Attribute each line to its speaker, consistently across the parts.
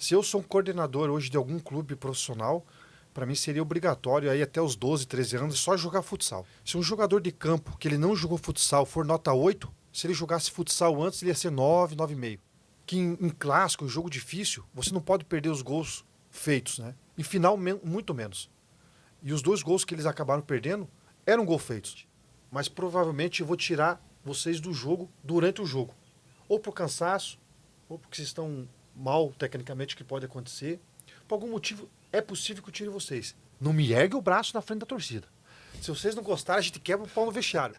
Speaker 1: Se eu sou um coordenador hoje de algum clube profissional, para mim seria obrigatório aí até os 12, 13 anos só jogar futsal. Se um jogador de campo que ele não jogou futsal for nota 8, se ele jogasse futsal antes, ele ia ser 9, 9,5. Que em clássico, em jogo difícil, você não pode perder os gols feitos, né? Em final, muito menos. E os 2 gols que eles acabaram perdendo eram gol feitos. Mas provavelmente eu vou tirar vocês do jogo durante o jogo. Ou por cansaço, ou porque vocês estão mal tecnicamente, que pode acontecer. Por algum motivo, é possível que eu tire vocês. Não me ergue o braço na frente da torcida. Se vocês não gostarem, a gente quebra o pau no vestiário.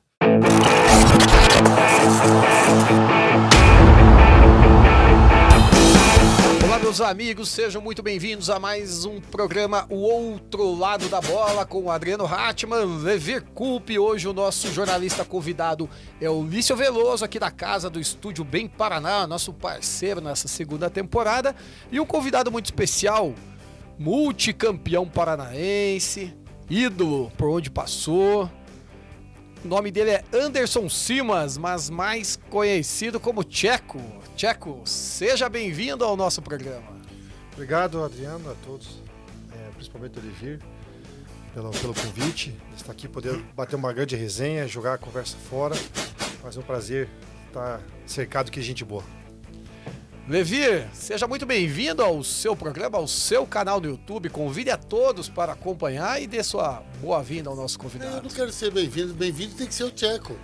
Speaker 2: Olá, meus amigos, sejam muito bem-vindos a mais um programa O Outro Lado da Bola com o Adriano Hatman, Levi Coupe. Hoje o nosso jornalista convidado é o Lício Veloso, aqui da casa do Estúdio Bem Paraná, nosso parceiro nessa segunda temporada. E um convidado muito especial, multicampeão paranaense, ídolo por onde passou. O nome dele é Anderson Simas, mas mais conhecido como Tcheco. Tcheco, seja bem-vindo ao nosso programa.
Speaker 1: Obrigado, Adriano, a todos, principalmente o Olivier, pelo convite. Estar aqui, poder bater uma grande resenha, jogar a conversa fora. Mas é um prazer estar cercado de gente boa.
Speaker 2: Levi, seja muito bem-vindo ao seu programa, ao seu canal no YouTube. Convide a todos para acompanhar e dê sua boa-vinda ao nosso convidado.
Speaker 3: Eu não quero ser bem-vindo. Bem-vindo tem que ser o Tcheco.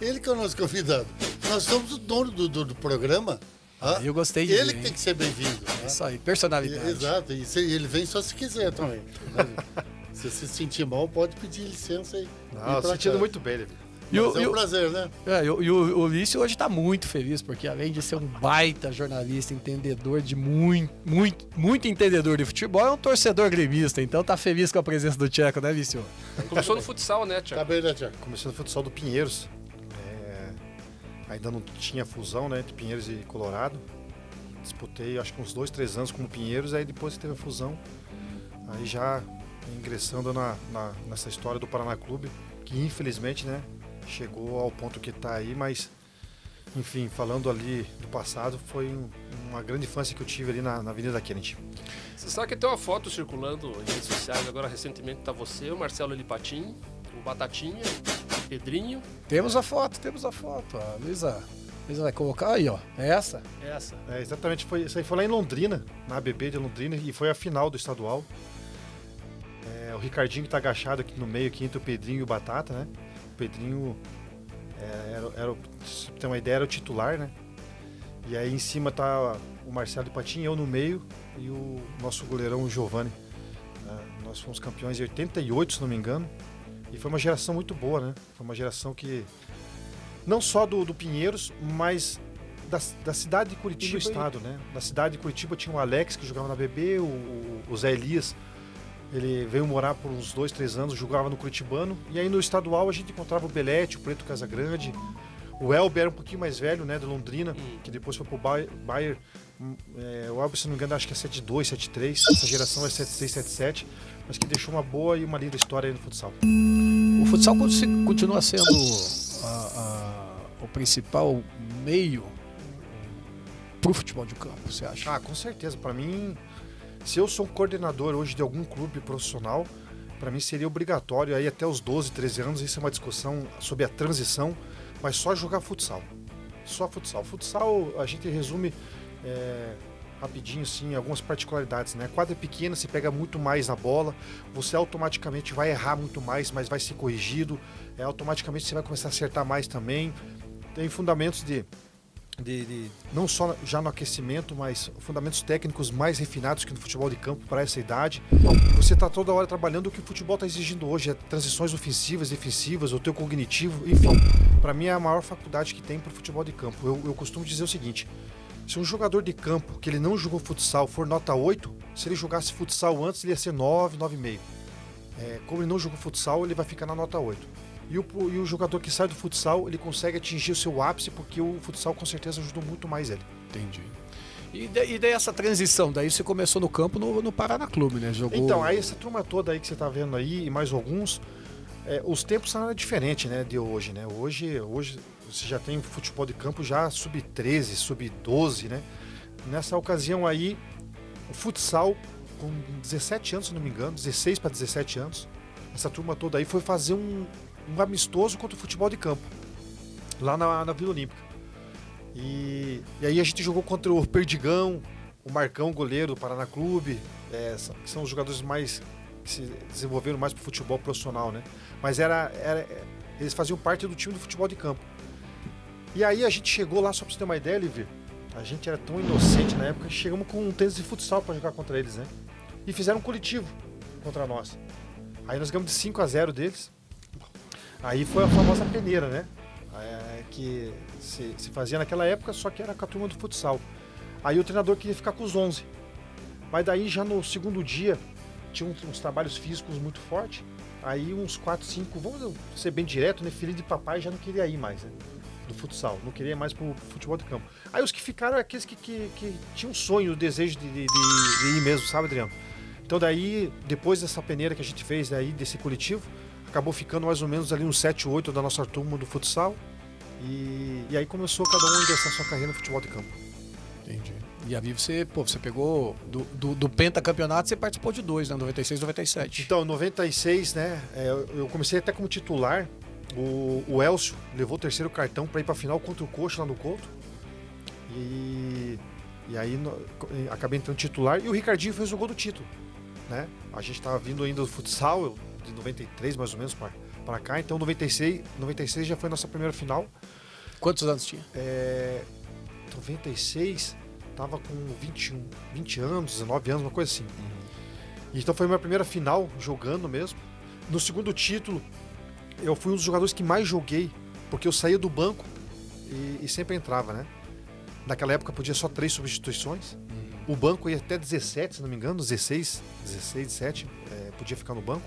Speaker 3: Ele que é o nosso convidado. Nós somos o dono do programa.
Speaker 2: Eu gostei de
Speaker 3: Ele que tem que ser bem-vindo.
Speaker 2: Isso aí, personalidade.
Speaker 3: Exato. E ele vem só se quiser também. Se você se sentir mal, pode pedir licença aí.
Speaker 1: Não, sentindo muito bem, Levi.
Speaker 3: É um prazer, né?
Speaker 2: O Lício hoje está muito feliz, porque além de ser um baita jornalista, entendedor de muito entendedor de futebol, é um torcedor gremista, então tá feliz com a presença do Tcheco, né, Lício?
Speaker 4: Começou no futsal, né, Tcheco?
Speaker 3: Tá bem, né, Tcheco?
Speaker 1: Começou no futsal do Pinheiros. Ainda não tinha fusão, né, entre Pinheiros e Colorado. Disputei, acho que uns 2, 3 anos como Pinheiros, aí depois teve a fusão. Aí já ingressando nessa história do Paraná Clube, que infelizmente, né, chegou ao ponto que está aí, mas, enfim, falando ali do passado, foi uma grande infância que eu tive ali na Avenida Kennedy.
Speaker 4: Você sabe que tem uma foto circulando em redes sociais, agora recentemente tá você, o Marcelo Lipatin, o Batatinha, o Pedrinho.
Speaker 2: Temos a foto. A Luísa vai colocar aí, ó. É essa?
Speaker 4: Essa.
Speaker 1: Exatamente, isso aí foi lá em Londrina, na ABB de Londrina, e foi a final do estadual. O Ricardinho que está agachado aqui no meio, aqui entre o Pedrinho e o Batata, né? O Pedrinho, se ter uma ideia, era o titular, né? E aí em cima tá o Marcelo de Patinho, eu no meio e o nosso goleirão, o Giovani. Nós fomos campeões em 88, se não me engano. E foi uma geração muito boa, né? Foi uma geração que, não só do Pinheiros, mas da cidade de Curitiba e do estado, né? Na cidade de Curitiba tinha o Alex, que jogava na BB, o Zé Elias. Ele veio morar por uns 2, 3 anos, jogava no Curitibano. E aí no estadual a gente encontrava o Belete, o Preto Casagrande. O Elber era um pouquinho mais velho, né, de Londrina, que depois foi pro Bayer. O Elber, se não me engano, acho que é 7-2, 7-3. Essa geração é 7-6, 7-7. Mas que deixou uma boa e uma linda história aí no futsal.
Speaker 2: O futsal continua sendo o principal meio pro futebol de campo, você acha?
Speaker 1: Com certeza. Para mim, se eu sou um coordenador hoje de algum clube profissional, para mim seria obrigatório aí até os 12, 13 anos, isso é uma discussão sobre a transição, mas só jogar futsal. Só futsal. Futsal a gente resume rapidinho, assim, algumas particularidades, né? A quadra é pequena, você pega muito mais na bola, você automaticamente vai errar muito mais, mas vai ser corrigido, automaticamente você vai começar a acertar mais também. Tem fundamentos de não só já no aquecimento, mas fundamentos técnicos mais refinados que no futebol de campo para essa idade. Você está toda hora trabalhando o que o futebol está exigindo hoje, transições ofensivas, defensivas, o teu cognitivo, enfim. Para mim é a maior faculdade que tem para o futebol de campo. Eu costumo dizer o seguinte: se um jogador de campo que ele não jogou futsal for nota 8, se ele jogasse futsal antes ele ia ser 9, 9,5. Como ele não jogou futsal, ele vai ficar na nota 8. E o jogador que sai do futsal, ele consegue atingir o seu ápice, porque o futsal com certeza ajudou muito mais ele.
Speaker 2: Entendi. E daí essa transição, daí você começou no campo no Paraná Clube, né? Jogou...
Speaker 1: Então, aí essa turma toda aí que você tá vendo aí, e mais alguns, os tempos são diferentes, né, de hoje, né? Hoje você já tem futebol de campo já sub-13, sub-12, né? Nessa ocasião aí, o futsal, com 17 anos, se não me engano, 16 para 17 anos, essa turma toda aí foi fazer um amistoso contra o futebol de campo, lá na Vila Olímpica. E aí a gente jogou contra o Perdigão, o Marcão, goleiro do Paraná Clube, que são os jogadores mais que se desenvolveram mais pro futebol profissional, né? Mas eles faziam parte do time do futebol de campo. E aí a gente chegou lá, só pra você ter uma ideia, Livir, a gente era tão inocente na época, chegamos com um tênis de futsal pra jogar contra eles, né? E fizeram um coletivo contra nós. Aí nós ganhamos de 5-0 deles. Aí foi a famosa peneira, né? Que se fazia naquela época, só que era com a turma do futsal. Aí o treinador queria ficar com os 11. Mas daí já no segundo dia tinha uns trabalhos físicos muito fortes. Aí uns 4, 5, vamos ser bem direto, né? Filho de papai já não queria ir mais, né? Do futsal, não queria ir mais pro futebol de campo. Aí os que ficaram eram aqueles que tinham um sonho, o desejo de ir mesmo, sabe, Adriano? Então daí, depois dessa peneira que a gente fez aí, desse coletivo, acabou ficando mais ou menos ali uns 7, 8 da nossa turma do futsal. E aí começou cada um a ingressar sua carreira no futebol de campo.
Speaker 2: Entendi. E ali você pegou do pentacampeonato, você participou de 2, né? 96 e 97.
Speaker 1: Então, em 96, né? Eu comecei até como titular. O Elcio levou o terceiro cartão para ir para a final contra o Coxa lá no Couto. E aí acabei entrando titular. E o Ricardinho fez o gol do título, né? A gente estava vindo ainda do futsal, de 93 mais ou menos para cá. Então, 96 já foi a nossa primeira final.
Speaker 2: Quantos anos tinha?
Speaker 1: 96, tava com 20 anos, 19 anos, uma coisa assim. Então foi a minha primeira final, jogando mesmo. No segundo título, eu fui um dos jogadores que mais joguei, porque eu saía do banco e sempre entrava, né? Naquela época podia só 3 substituições. O banco ia até 17, se não me engano, 16, 17, podia ficar no banco.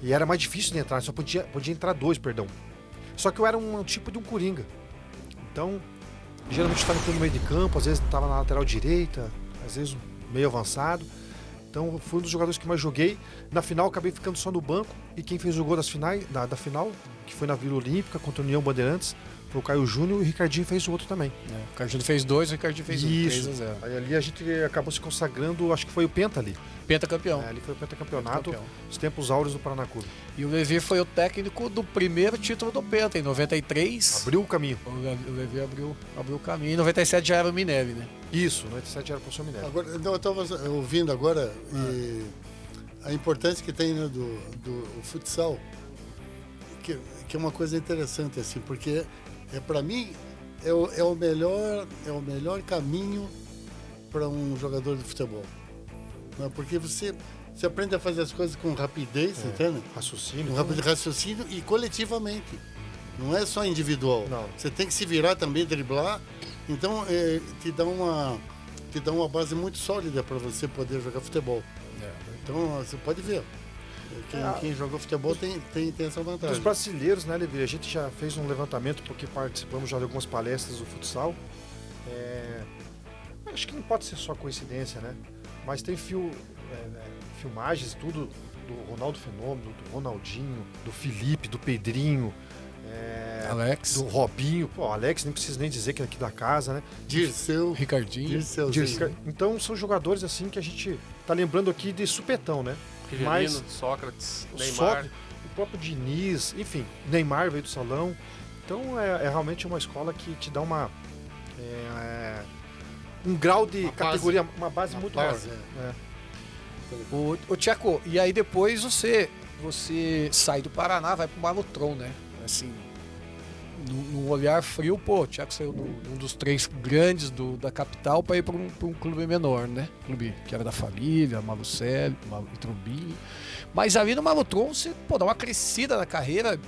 Speaker 1: E era mais difícil de entrar, só podia entrar 2, perdão. Só que eu era um tipo de um coringa. Então, geralmente estava no meio de campo, às vezes estava na lateral direita, às vezes meio avançado. Então, eu fui um dos jogadores que mais joguei. Na final, acabei ficando só no banco. E quem fez o gol da final, que foi na Vila Olímpica contra o União Bandeirantes, foi o Caio Júnior e o Ricardinho fez o outro também.
Speaker 2: O Caio Júnior fez 2, o Ricardinho fez 1, 3-0.
Speaker 1: Aí ali a gente acabou se consagrando, acho que foi o Penta ali.
Speaker 2: Pentacampeão.
Speaker 1: Ali foi o pentacampeonato, os tempos áureos do Paraná Clube.
Speaker 2: E o Levi foi o técnico do primeiro título do Penta, em 93.
Speaker 1: Abriu o caminho.
Speaker 2: O Levi abriu o caminho. Em 97 já era o Minervi, né?
Speaker 1: Isso, 97 era o professor Minerva.
Speaker 3: Agora, eu estava ouvindo agora e a importância que tem, né, do futsal, que é uma coisa interessante, assim, porque para mim é o melhor caminho para um jogador de futebol. Né? Porque você aprende a fazer as coisas com rapidez, entende?
Speaker 1: Raciocínio.
Speaker 3: Com raciocínio e coletivamente. Não é só individual.
Speaker 1: Não.
Speaker 3: Você tem que se virar também, driblar. Então, te dá uma base muito sólida para você poder jogar futebol. Então, você pode ver. Quem jogou futebol tem essa vantagem.
Speaker 1: Os brasileiros, né, Levi? A gente já fez um levantamento porque participamos já de algumas palestras do futsal. Acho que não pode ser só coincidência, né? Mas tem filmagens, tudo do Ronaldo Fenômeno, do Ronaldinho, do Felipe, do Pedrinho,
Speaker 2: Alex,
Speaker 1: do Robinho. Pô, Alex, nem preciso nem dizer que é aqui da casa, né?
Speaker 3: Dirceu.
Speaker 2: Ricardinho.
Speaker 1: Então são jogadores assim que a gente tá lembrando aqui de supetão, né?
Speaker 4: Rivelino, Sócrates, Neymar.
Speaker 1: O próprio Diniz, enfim, Neymar veio do salão. Então é realmente uma escola que te dá um grau de categoria, uma base muito maior.
Speaker 2: O Tcheco, e aí depois você sai do Paraná, vai pro Malutron, né? Assim, num olhar frio, o Tcheco saiu um dos 3 grandes da capital para ir para um clube menor, né? Clube que era da família, Malucelli, Trombini. Mas ali no Malutron você dá uma crescida na carreira.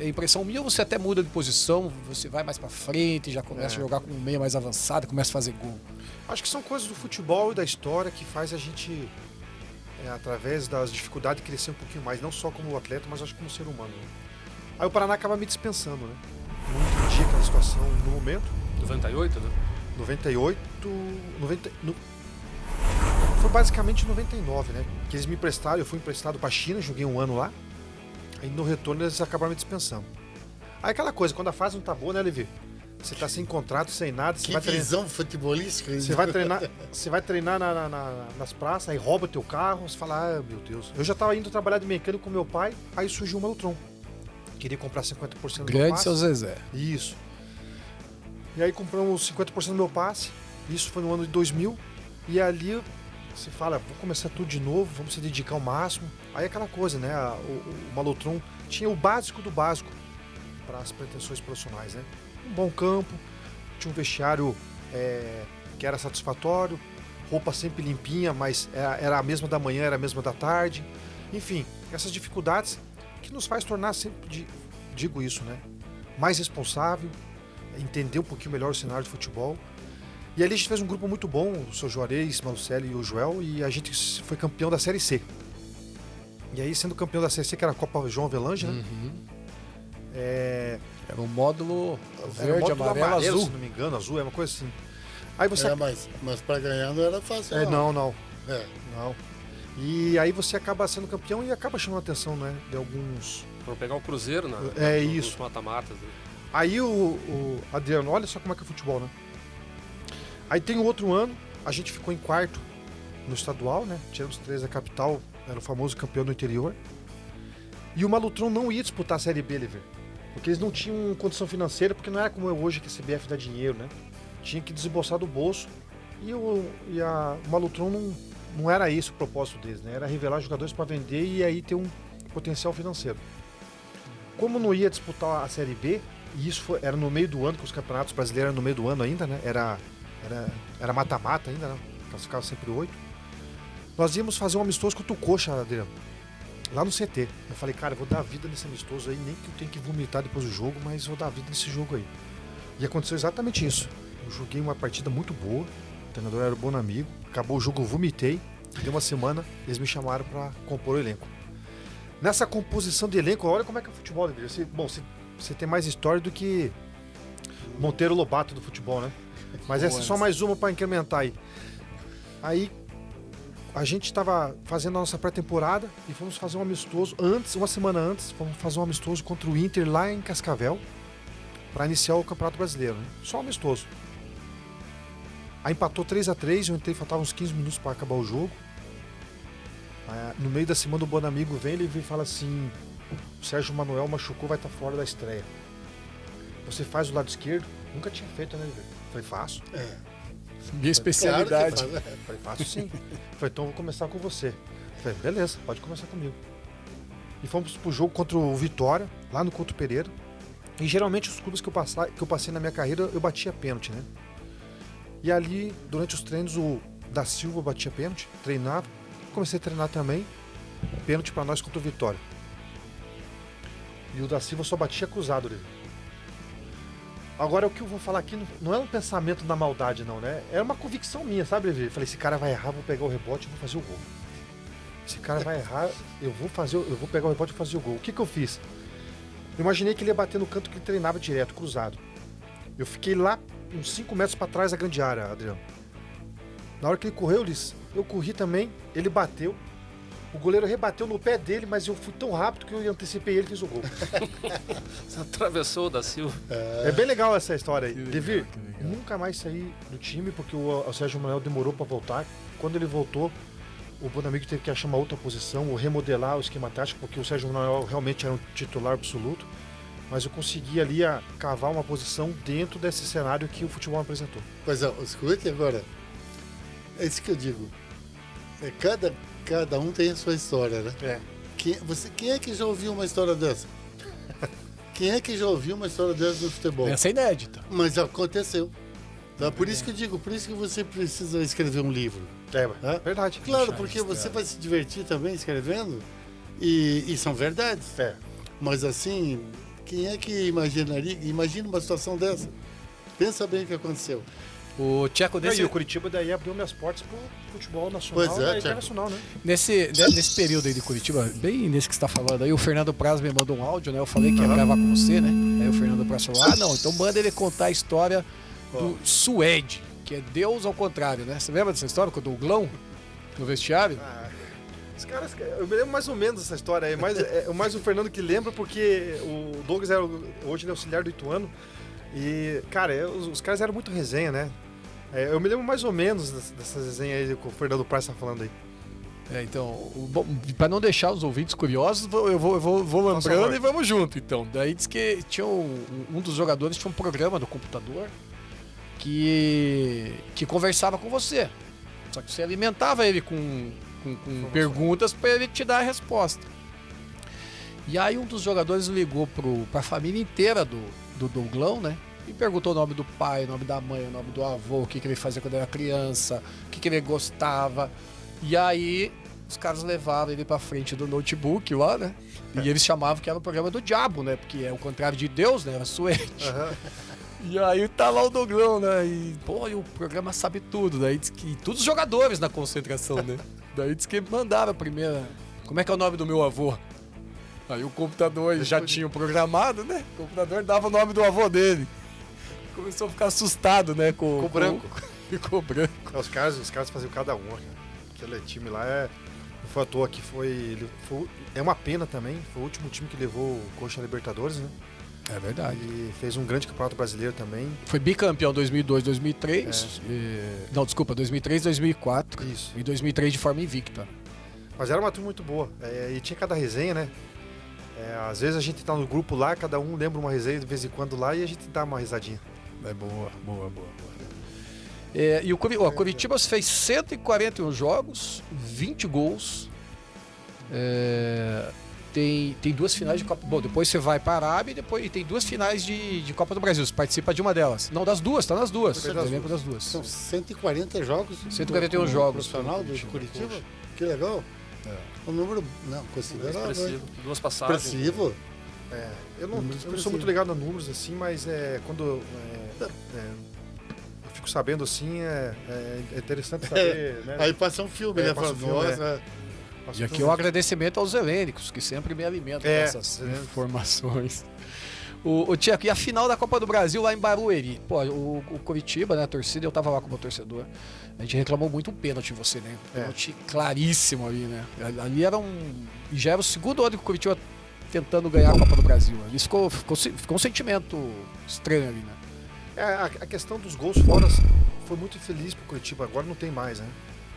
Speaker 2: A impressão minha, você até muda de posição, você vai mais para frente, já começa a jogar com um meia mais avançado, começa a fazer gol.
Speaker 1: Acho que são coisas do futebol e da história que faz a gente, através das dificuldades, crescer um pouquinho mais, não só como atleta, mas acho que como ser humano. Né? Aí o Paraná acaba me dispensando, né? Não entendi aquela situação no momento.
Speaker 4: 98, né?
Speaker 1: 98, foi basicamente 99, né? Que eles me emprestaram, eu fui emprestado pra China, joguei 1 ano lá. Aí no retorno eles acabaram me dispensando. Aí aquela coisa, quando a fase não tá boa, né, Levi? Você tá sem contrato, sem nada.
Speaker 3: Que visão futebolística.
Speaker 1: Você vai treinar nas praças, aí rouba teu carro, você fala, meu Deus. Eu já tava indo trabalhar de mecânico com meu pai, aí surgiu o Malutron. Queria comprar 50% do meu
Speaker 2: Grande
Speaker 1: passe.
Speaker 2: seu Zezé.
Speaker 1: Isso. E aí compramos 50% do meu passe, isso foi no ano de 2000, e ali você fala, vou começar tudo de novo, vamos se dedicar ao máximo. Aí aquela coisa, né, o Malutron tinha o básico do básico para as pretensões profissionais, né? Um bom campo, tinha um vestiário que era satisfatório, roupa sempre limpinha, mas era a mesma da manhã, era a mesma da tarde. Enfim, essas dificuldades que nos faz tornar sempre, digo isso, né, mais responsável, entender um pouquinho melhor o cenário de futebol. E ali a gente fez um grupo muito bom, o seu Juarez, Malucelli e o Joel, e a gente foi campeão da Série C. E aí, sendo campeão da Série C, que era a Copa João Avelange, né?
Speaker 2: Era um módulo
Speaker 1: Era
Speaker 2: verde,
Speaker 1: módulo
Speaker 2: amarelo, azul.
Speaker 1: se não me engano, azul, é uma coisa assim. Aí você...
Speaker 3: Mas para ganhar não era fácil.
Speaker 1: não.
Speaker 3: É.
Speaker 1: Não. E aí você acaba sendo campeão e acaba chamando a atenção, né, de alguns...
Speaker 4: Vamos pegar o Cruzeiro, né?
Speaker 1: Isso.
Speaker 4: Nos mata-matas. Né?
Speaker 1: Aí o Adriano, olha só como é que é futebol, né? Aí tem o outro ano, a gente ficou em quarto no estadual, né? Tiramos 3 da capital, era o famoso campeão do interior. E o Malutron não ia disputar a Série B, Lever, porque eles não tinham condição financeira, porque não era como é hoje que a CBF dá dinheiro, né? Tinha que desembolsar do bolso. E o Malutron não era esse o propósito deles, né? Era revelar jogadores para vender e aí ter um potencial financeiro. Como não ia disputar a Série B, e isso era no meio do ano, que os campeonatos brasileiros eram no meio do ano ainda, né? Era mata-mata ainda, né? Classificava sempre 8. Nós íamos fazer um amistoso contra o Coxa, Adriano, lá no CT. Eu falei, cara, eu vou dar vida nesse amistoso aí, nem que eu tenha que vomitar depois do jogo, mas vou dar vida nesse jogo aí. E aconteceu exatamente isso. Eu joguei uma partida muito boa, o treinador era um bom amigo, acabou o jogo, eu vomitei, deu uma semana, eles me chamaram para compor o elenco. Nessa composição de elenco, olha como é que é o futebol, Adriano. Você tem mais história do que Monteiro Lobato do futebol, né? Mas essa é só mais uma para incrementar aí. Aí a gente estava fazendo a nossa pré-temporada e fomos fazer um amistoso uma semana antes, fomos fazer um amistoso contra o Inter lá em Cascavel para iniciar o Campeonato Brasileiro, né? Só um amistoso. Aí empatou 3-3, eu entrei, faltavam uns 15 minutos para acabar o jogo. No meio da semana o Bonamigo vem, ele fala assim, o Sérgio Manuel machucou, vai estar fora da estreia. Você faz o lado esquerdo? Nunca tinha feito, né, velho? Foi fácil.
Speaker 2: Minha especialidade.
Speaker 3: Claro que faz, né?
Speaker 1: Foi fácil sim. Falei, então eu vou começar com você. Falei, beleza, pode começar comigo. E fomos pro jogo contra o Vitória, lá no Couto Pereira. E geralmente os clubes que eu passei na minha carreira, eu batia pênalti, né? E ali, durante os treinos, o Da Silva batia pênalti, treinava. Comecei a treinar também, pênalti pra nós contra o Vitória. E o Da Silva só batia cruzado ali. Agora o que eu vou falar aqui não é um pensamento da maldade não, né? É uma convicção minha, sabe, Levi? Falei, esse cara vai errar, vou pegar o rebote e vou fazer o gol. Esse cara vai errar, eu vou pegar o rebote e fazer o gol. O que eu fiz? Eu imaginei que ele ia bater no canto que ele treinava direto, cruzado. Eu fiquei lá uns 5 metros pra trás da grande área, Adriano. Na hora que ele correu, eu corri também, ele bateu. O goleiro rebateu no pé dele, mas eu fui tão rápido que eu antecipei ele e fiz o gol.
Speaker 4: Você atravessou o Da Silva.
Speaker 1: É bem legal essa história aí. Levi, nunca mais saí do time, porque o Sérgio Manuel demorou para voltar. Quando ele voltou, o Bonamigo teve que achar uma outra posição, ou remodelar o esquema tático, porque o Sérgio Manuel realmente era um titular absoluto. Mas eu consegui ali cavar uma posição dentro desse cenário que o futebol me apresentou.
Speaker 3: Pois é, escute agora. É isso que eu digo. Cada um tem a sua história, né?
Speaker 1: É.
Speaker 3: Quem é que já ouviu uma história dessa? Quem é que já ouviu uma história dessa no futebol?
Speaker 2: Essa é inédita.
Speaker 3: Mas aconteceu. Tá? Por isso que eu digo, por isso que você precisa escrever um livro.
Speaker 1: É, verdade.
Speaker 3: Claro, porque você vai se divertir também escrevendo e são verdades.
Speaker 1: É.
Speaker 3: Mas assim, quem é que imaginaria? Imagina uma situação dessa. Pensa bem o que aconteceu.
Speaker 2: O Tcheco,
Speaker 1: E o Curitiba daí abriu minhas portas pro futebol nacional
Speaker 3: Pois é,
Speaker 1: e
Speaker 3: Tcheco.
Speaker 1: internacional, né?
Speaker 2: nesse período aí de Curitiba, bem nesse que você tá falando aí, o Fernando Praz me mandou um áudio, né? Eu falei que ia gravar com você, né? Aí o Fernando Praz falou, não, então manda ele contar a história do Suede, que é Deus ao contrário, né? Você lembra dessa história com o Douglão no vestiário?
Speaker 1: Os caras, eu me lembro mais ou menos dessa história aí, mais o Fernando que lembra, porque o Douglas hoje ele é auxiliar do Ituano, E, cara, os caras eram muito resenha, né? Eu me lembro mais ou menos dessas resenhas aí que o Fernando Praz tá falando aí.
Speaker 2: Então, para não deixar os ouvintes curiosos, eu vou lembrando e vamos junto, então. Daí diz que tinha um dos jogadores tinha um programa no computador que conversava com você. Só que você alimentava ele com perguntas para ele te dar a resposta. E aí um dos jogadores ligou para a família inteira do Douglão, né? E perguntou o nome do pai, o nome da mãe, o nome do avô, o que ele fazia quando era criança, o que ele gostava. E aí os caras levaram ele pra frente do notebook lá, né? E eles chamavam que era o programa do diabo, né? Porque é o contrário de Deus, né? Era suete. E aí tá lá o Douglão, né? E, e o programa sabe tudo. Daí diz que todos os jogadores na concentração, né? Daí diz que mandaram a primeira... Como é que é o nome do meu avô? Aí o computador já tinha programado, né? O computador dava o nome do avô dele. Começou a ficar assustado, né?
Speaker 1: Ficou branco.
Speaker 2: Ficou branco.
Speaker 1: Os caras faziam cada uma, cara. Aquele time lá não foi à toa que é uma pena também. Foi o último time que levou o Coxa Libertadores, né?
Speaker 2: É verdade.
Speaker 1: E fez um grande campeonato brasileiro também.
Speaker 2: Foi bicampeão 2002, 2003. Não, desculpa, 2003, 2004.
Speaker 1: Isso.
Speaker 2: E 2003 de forma invicta.
Speaker 1: Mas era uma turma muito boa. E tinha cada resenha, né? Às vezes a gente tá no grupo lá, cada um lembra uma resenha de vez em quando lá e a gente dá uma risadinha.
Speaker 2: Boa. E o Curitiba fez 141 jogos, 20 gols. Tem duas finais de Copa. Bom, depois você vai para a Arábia e tem duas finais de Copa do Brasil. Você participa de uma delas. Não, das duas, tá nas duas. Eu lembro das duas.
Speaker 3: São 140 jogos.
Speaker 2: 141 jogos.
Speaker 3: Profissional do Curitiba. Que legal. Um número considerável.
Speaker 4: Expressivo. Duas passagens.
Speaker 3: Expressivo.
Speaker 1: Eu não sou muito ligado a números assim, mas quando eu fico sabendo assim, é interessante saber. Né?
Speaker 3: Aí passa um filme, né?
Speaker 1: Passa um filme,
Speaker 2: E aqui o agradecimento aos helênicos, que sempre me alimentam com essas informações. O Tcheco, e a final da Copa do Brasil lá em Barueri? Pô, o Curitiba, né, a torcida, eu tava lá como torcedor, a gente reclamou muito um pênalti em você, né? Um pênalti claríssimo ali, né? Ali já era o segundo ano que o Curitiba tentando ganhar a Copa do Brasil. Ali ficou um sentimento estranho ali, né?
Speaker 1: A questão dos gols fora foi muito infeliz pro Curitiba, agora não tem mais, né?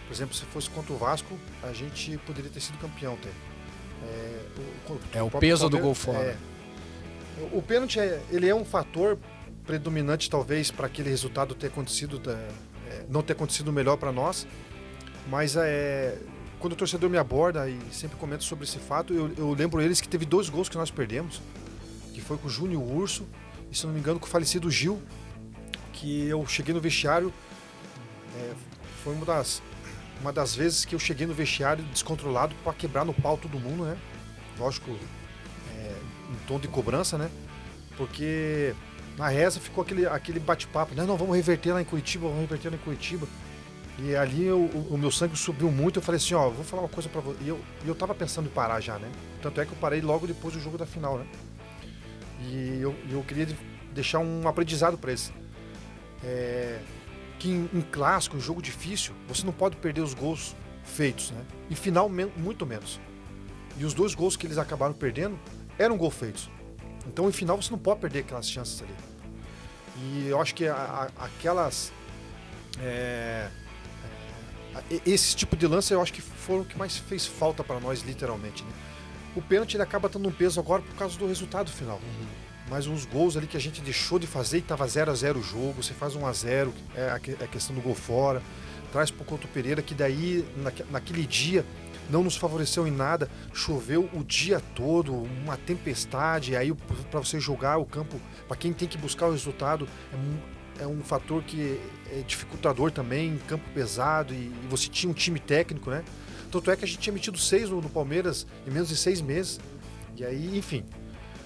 Speaker 1: Por exemplo, se fosse contra o Vasco, a gente poderia ter sido campeão até.
Speaker 2: O peso do gol fora.
Speaker 1: O pênalti ele é um fator predominante, talvez, para aquele resultado ter acontecido, não ter acontecido melhor para nós. Mas quando o torcedor me aborda e sempre comenta sobre esse fato, eu lembro eles que teve 2 gols que nós perdemos, que foi com o Júnior e o Urso, e se não me engano com o falecido Gil, que eu cheguei no vestiário, foi uma das vezes que eu cheguei no vestiário descontrolado para quebrar no pau todo mundo, né? Lógico, em tom de cobrança, né? Porque na reza ficou aquele bate-papo, não, vamos reverter lá em Curitiba, E ali o meu sangue subiu muito, eu falei assim, vou falar uma coisa pra você. E eu tava pensando em parar já, né? Tanto é que eu parei logo depois do jogo da final, né? E eu queria deixar um aprendizado pra eles. Que em clássico, em jogo difícil, você não pode perder os gols feitos, né? Em final, muito menos. E os 2 gols que eles acabaram perdendo eram gol feitos. Então, em final, você não pode perder aquelas chances ali. E eu acho que esse tipo de lance, eu acho que foram o que mais fez falta para nós, literalmente, né? O pênalti ele acaba tendo um peso agora por causa do resultado final. Mas uns gols ali que a gente deixou de fazer e tava 0-0 o jogo, você faz 1-0, a questão do gol fora, traz pro Couto Pereira, que daí, naquele dia, não nos favoreceu em nada, choveu o dia todo, uma tempestade, aí para você jogar o campo, para quem tem que buscar o resultado, é um fator que é dificultador também, campo pesado, e você tinha um time técnico, né? Tanto é que a gente tinha metido 6 no Palmeiras em menos de 6 meses, e aí, enfim.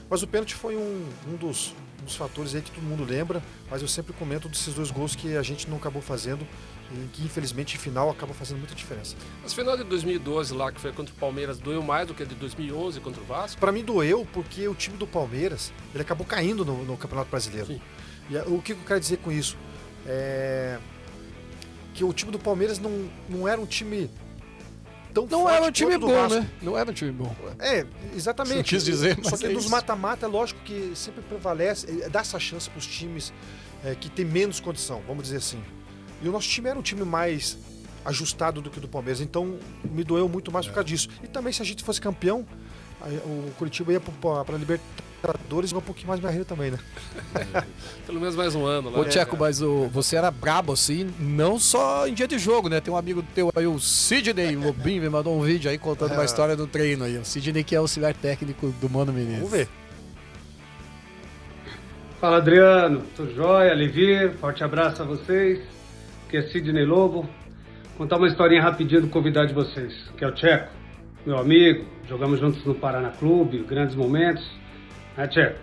Speaker 1: Mas o pênalti foi um dos fatores aí que todo mundo lembra, mas eu sempre comento desses 2 gols que a gente não acabou fazendo, e que infelizmente, em final, acaba fazendo muita diferença.
Speaker 4: Mas o final de 2012 lá, que foi contra o Palmeiras, doeu mais do que a de 2011 contra o Vasco?
Speaker 1: Para mim doeu porque o time do Palmeiras, ele acabou caindo no Campeonato Brasileiro.
Speaker 4: Sim.
Speaker 1: E o que eu quero dizer com isso? Que o time do Palmeiras não era um time tão
Speaker 2: Não
Speaker 1: forte
Speaker 2: era um time
Speaker 1: quanto o do
Speaker 2: bom,
Speaker 1: Vasco.
Speaker 2: né? Não era um time bom.
Speaker 1: É, exatamente.
Speaker 2: Não quis dizer,
Speaker 1: Só
Speaker 2: mas
Speaker 1: que
Speaker 2: é
Speaker 1: nos
Speaker 2: isso.
Speaker 1: mata-mata, é lógico que sempre prevalece, dá essa chance para os times que tem menos condição, vamos dizer assim. E o nosso time era um time mais ajustado do que o do Palmeiras, então me doeu muito mais por causa disso. E também, se a gente fosse campeão, o Curitiba ia para Libertadores e um pouquinho mais barreira também, né?
Speaker 4: Pelo menos mais um ano lá.
Speaker 2: Ô, Tcheco, mas você era brabo, assim, não só em dia de jogo, né? Tem um amigo teu aí, o Sidney Lobinho, me mandou um vídeo aí contando uma história do treino aí. O Sidney, que é auxiliar técnico do Mano Menezes.
Speaker 1: Vamos ver.
Speaker 5: Fala, Adriano, tudo jóia? Levir, forte abraço a vocês. Aqui é Sidney Lobo. Contar uma historinha rapidinha do convidado de vocês, que é o Tcheco, meu amigo. Jogamos juntos no Paraná Clube, grandes momentos. Tcheco.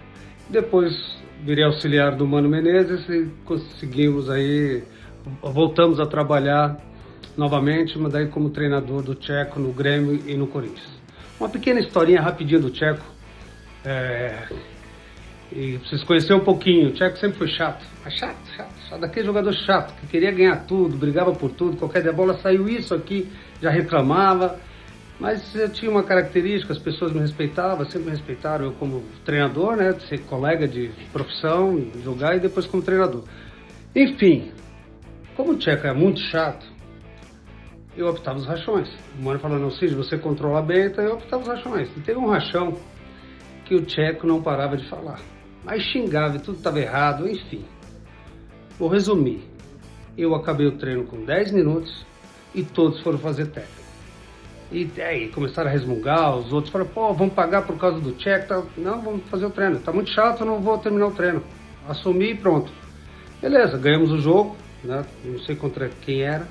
Speaker 5: Depois virei auxiliar do Mano Menezes e conseguimos aí, voltamos a trabalhar novamente, mas daí como treinador do Tcheco no Grêmio e no Corinthians. Uma pequena historinha rapidinha do Tcheco. E vocês conheceram um pouquinho, o Tcheco sempre foi chato, mas chato, daquele jogador chato, que queria ganhar tudo, brigava por tudo, qualquer dia a bola saiu isso aqui, já reclamava, mas eu tinha uma característica, as pessoas me respeitavam, sempre me respeitaram, eu como treinador, né, de ser colega de profissão, jogar e depois como treinador. Enfim, como o Tcheco é muito chato, eu optava os rachões. O Mano falou, não, Cid, você controla bem, então eu optava os rachões. E teve um rachão que o Tcheco não parava de falar. Aí xingava e tudo estava errado, enfim. Vou resumir. Eu acabei o treino com 10 minutos e todos foram fazer técnico. E aí começaram a resmungar, os outros falaram, pô, vamos pagar por causa do Tcheco. Tá? Não, vamos fazer o treino. Tá muito chato, eu não vou terminar o treino. Assumi e pronto. Beleza, ganhamos o jogo, né? Não sei contra quem era.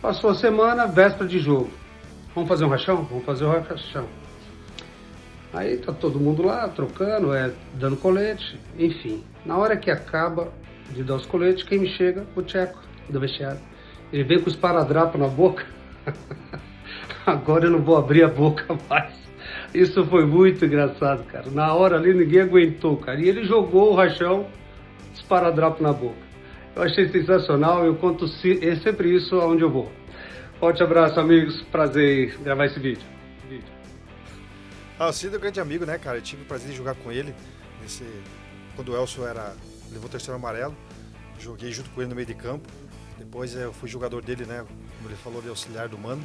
Speaker 5: Passou a semana, véspera de jogo. Vamos fazer um rachão? Vamos fazer o rachão. Aí tá todo mundo lá, trocando, dando colete, enfim. Na hora que acaba de dar os coletes, quem me chega? O Tcheco, do vestiário. Ele vem com os esparadrapo na boca. Agora eu não vou abrir a boca mais. Isso foi muito engraçado, cara. Na hora ali ninguém aguentou, cara. E ele jogou o rachão, esparadrapo na boca. Eu achei sensacional, eu conto sempre isso aonde eu vou. Forte abraço, amigos. Prazer em gravar esse vídeo.
Speaker 1: O Cid é um grande amigo, né, cara? Eu tive o prazer de jogar com ele quando o Elcio levou o terceiro amarelo. Joguei junto com ele no meio de campo. Depois eu fui jogador dele, né? Como ele falou, de auxiliar do Mano.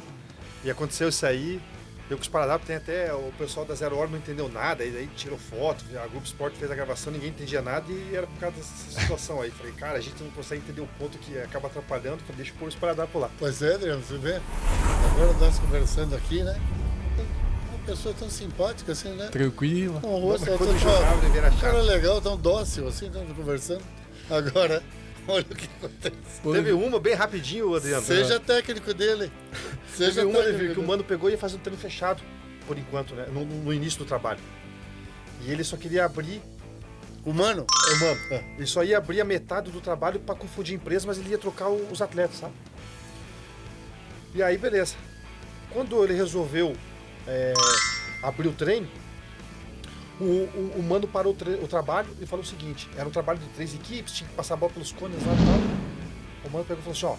Speaker 1: E aconteceu isso aí. Eu com os Paradapos, tem até o pessoal da Zero Hora não entendeu nada. E aí tirou foto, a Grupo Sport fez a gravação, ninguém entendia nada. E era por causa dessa situação aí. Falei, cara, a gente não consegue entender o ponto que acaba atrapalhando. Falei, deixa eu pôr os Paradapos lá.
Speaker 3: Pois é, Adriano, você vê? Agora nós conversando aqui, né? Pessoa tão simpática assim, né?
Speaker 2: Tranquila.
Speaker 3: Com o rosto,
Speaker 1: Quando jogava, ele era chato.
Speaker 3: cara legal, tão dócil assim, né, conversando. Agora, olha o que acontece.
Speaker 1: Teve uma bem rapidinho, Adriano.
Speaker 3: Seja técnico dele.
Speaker 1: Teve uma
Speaker 3: técnico
Speaker 1: que o
Speaker 3: dele.
Speaker 1: Mano pegou e ia fazer um treino fechado, por enquanto, né? No início do trabalho. E ele só queria abrir.
Speaker 3: O Mano?
Speaker 1: O Mano. Ele só ia abrir a metade do trabalho pra confundir a empresa, mas ele ia trocar os atletas, sabe? E aí, beleza. Quando ele resolveu abrir o treino, o Mano parou o trabalho e falou o seguinte: era um trabalho de 3 equipes, tinha que passar a bola pelos cones lá e tal. O Mano pegou e falou assim: ó,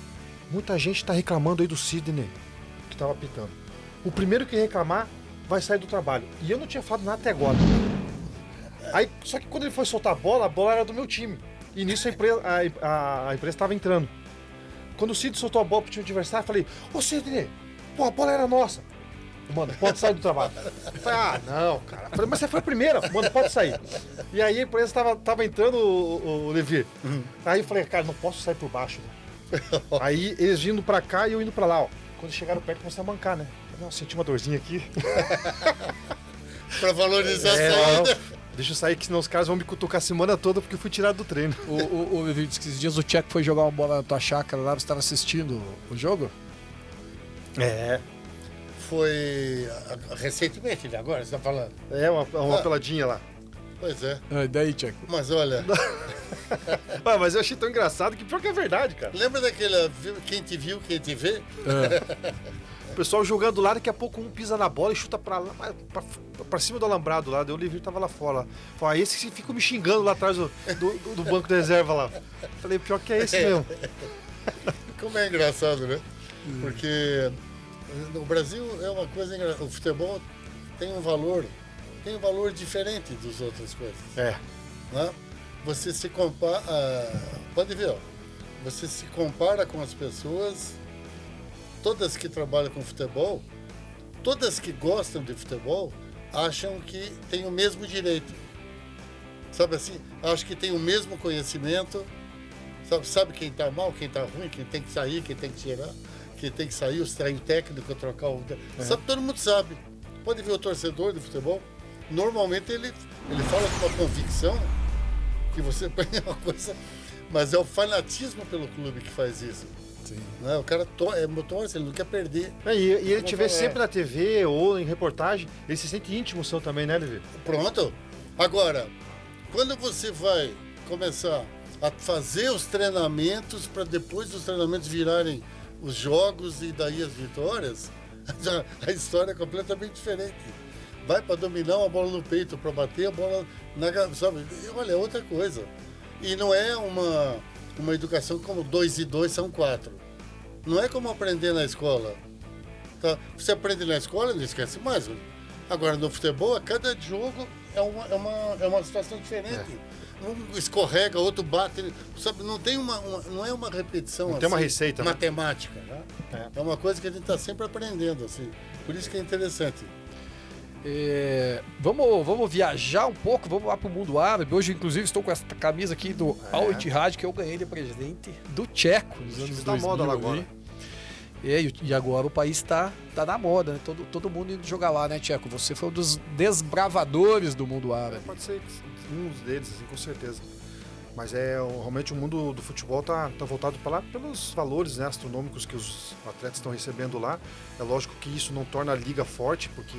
Speaker 1: muita gente tá reclamando aí do Sidney, que tava apitando. O primeiro que reclamar vai sair do trabalho. E eu não tinha falado nada até agora. Aí, só que quando ele foi soltar a bola era do meu time. E nisso a empresa estava entrando. Quando o Sidney soltou a bola pro time adversário, eu falei: ô Sidney, pô, a bola era nossa. Mano, pode sair do trabalho. Eu falei, não, cara. Eu falei, mas você foi a primeira, mano, pode sair. E aí a empresa tava entrando, o Levi. Aí eu falei, cara, não posso sair por baixo, né? Aí eles vindo pra cá e eu indo pra lá, ó. Quando chegaram perto, começaram a mancar, né? Não, senti uma dorzinha aqui.
Speaker 3: Pra valorizar a saída.
Speaker 1: Deixa eu sair, que senão os caras vão me cutucar a semana toda porque eu fui tirado do treino.
Speaker 2: O Levi disse que esses dias o Tcheco foi jogar uma bola na tua chácara lá, você estava assistindo o jogo?
Speaker 3: Foi recentemente, agora você tá falando.
Speaker 1: Uma peladinha lá.
Speaker 3: Pois é.
Speaker 2: E daí, Tcheco?
Speaker 3: Mas olha,
Speaker 1: Mas eu achei tão engraçado que pior que é verdade, cara.
Speaker 3: lembra daquele quem te viu, quem te vê?
Speaker 1: O pessoal jogando lá, daqui a pouco um pisa na bola e chuta pra lá, pra cima do alambrado lá. Daí o Livre tava lá fora. Falei, esse que fica me xingando lá atrás do banco de reserva lá. Falei, pior que é esse mesmo.
Speaker 3: Como é engraçado, né? Porque no Brasil é uma coisa engraçada. O futebol tem um valor diferente das outras coisas. Né? Você se compara, pode ver, ó, você se compara com as pessoas, todas que trabalham com futebol, todas que gostam de futebol, acham que tem o mesmo direito. Sabe assim? Acho que tem o mesmo conhecimento. Sabe quem tá mal, quem tá ruim, quem tem que sair, quem tem que tirar, quem tem que sair, sair o técnico, trocar o... Sabe, todo mundo sabe. Pode ver o torcedor de futebol. Normalmente ele fala com uma convicção que você põe uma coisa... Mas é o fanatismo pelo clube que faz isso.
Speaker 2: Sim.
Speaker 3: Né? O cara torce, ele não quer perder.
Speaker 1: E ele te vê sempre na TV ou em reportagem, ele se sente íntimo seu também, né, Levi?
Speaker 3: Pronto. Agora, quando você vai começar a fazer os treinamentos para depois dos treinamentos virarem os jogos e daí as vitórias, a história é completamente diferente. Vai para dominar uma bola no peito, para bater a bola na... Sabe? Olha, é outra coisa. E não é uma educação como 2 e 2 são 4. Não é como aprender na escola. Tá? Você aprende na escola, não esquece mais. Agora, no futebol, a cada jogo é uma situação diferente. Um escorrega, outro bate. Sabe? Não tem não é uma repetição.
Speaker 1: Não
Speaker 3: assim,
Speaker 1: tem uma receita, né?
Speaker 3: matemática. Né? É uma coisa que a gente está sempre aprendendo. Assim. Por isso que é interessante.
Speaker 2: Vamos viajar um pouco, vamos lá pro mundo árabe. Hoje, inclusive, estou com essa camisa aqui do Al Ittihad que eu ganhei de presente do Tcheco nos anos 2000.
Speaker 1: Tá moda lá agora.
Speaker 2: E agora o país tá na moda, né? Todo mundo indo jogar lá, né, Tcheco? Você foi um dos desbravadores do mundo árabe.
Speaker 1: Pode ser um deles, assim, com certeza. Mas realmente o mundo do futebol tá voltado para lá pelos valores, né, astronômicos que os atletas estão recebendo lá. É lógico que isso não torna a liga forte, porque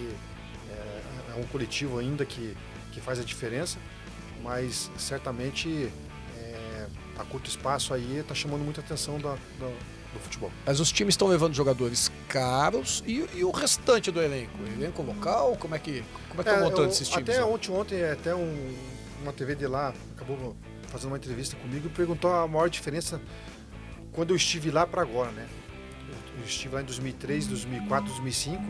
Speaker 1: é um coletivo ainda que faz a diferença, mas certamente a curto espaço aí está chamando muita atenção do futebol.
Speaker 2: Mas os times estão levando jogadores caros e o restante do elenco? O elenco local? Como é que estão montando esses times?
Speaker 1: Até ontem até uma TV de lá acabou fazendo uma entrevista comigo e perguntou a maior diferença quando eu estive lá para agora, né? Eu estive lá em 2003, 2004, 2005.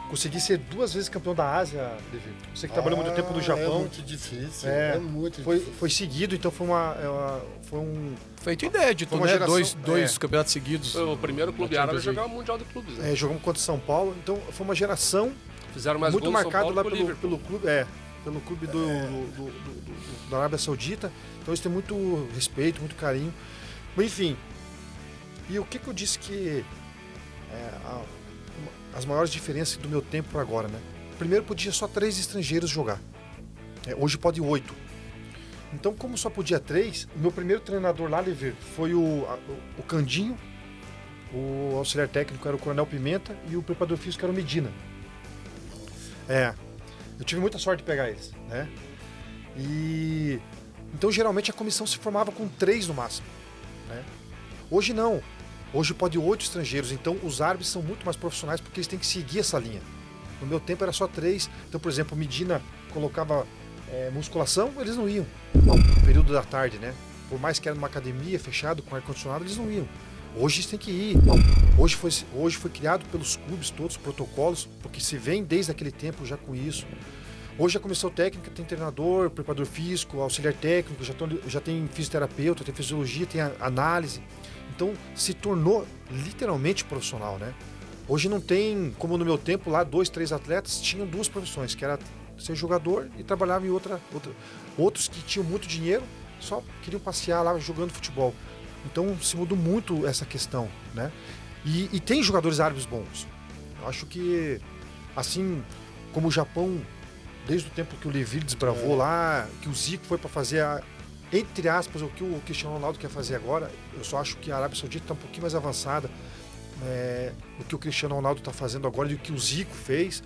Speaker 1: Consegui ser 2 vezes campeão da Ásia, David. Você que trabalhou muito tempo no Japão.
Speaker 3: É muito difícil. É muito difícil.
Speaker 1: Foi seguido, então foi um...
Speaker 2: Feito inédito,
Speaker 1: foi uma
Speaker 2: né?
Speaker 1: geração,
Speaker 2: Dois campeonatos seguidos.
Speaker 4: Foi o primeiro clube árabe a jogar o Mundial de Clubes, né?
Speaker 1: Jogamos contra São Paulo, então foi uma geração
Speaker 4: Fizeram mais
Speaker 1: muito
Speaker 4: gols
Speaker 1: marcado lá pelo
Speaker 4: Liverpool.
Speaker 1: clube, pelo clube da Arábia Saudita. Então eles têm muito respeito, muito carinho. Mas, enfim, e o que eu disse que as maiores diferenças do meu tempo para agora, né? Primeiro podia só 3 estrangeiros jogar. Hoje pode 8. Então, como só podia 3, o meu primeiro treinador lá, Lever, foi o Candinho, o auxiliar técnico era o Coronel Pimenta e o preparador físico era o Medina. Eu tive muita sorte de pegar eles, né? E então geralmente a comissão se formava com 3 no máximo, né? Hoje não. Hoje pode 8 estrangeiros, então os árbitros são muito mais profissionais porque eles têm que seguir essa linha. No meu tempo era só 3, então, por exemplo, o Medina colocava musculação, eles não iam no período da tarde, né? Por mais que era numa academia fechado com ar-condicionado, eles não iam. Hoje eles têm que ir. Hoje foi criado pelos clubes todos, protocolos, porque se vem desde aquele tempo já com isso. Hoje a comissão técnica tem treinador, preparador físico, auxiliar técnico, já tem fisioterapeuta, tem fisiologia, tem análise. Então se tornou literalmente profissional, né? Hoje não tem, como no meu tempo lá, 2, 3 atletas tinham 2 profissões, que era ser jogador e trabalhava em outra. Outros que tinham muito dinheiro só queriam passear lá jogando futebol. Então se mudou muito essa questão, né? E tem jogadores árabes bons. Eu acho que, assim como o Japão, desde o tempo que o Levi desbravou lá, que o Zico foi para fazer, entre aspas, o que o Cristiano Ronaldo quer fazer agora, eu só acho que a Arábia Saudita está um pouquinho mais avançada do que o Cristiano Ronaldo está fazendo agora e o que o Zico fez.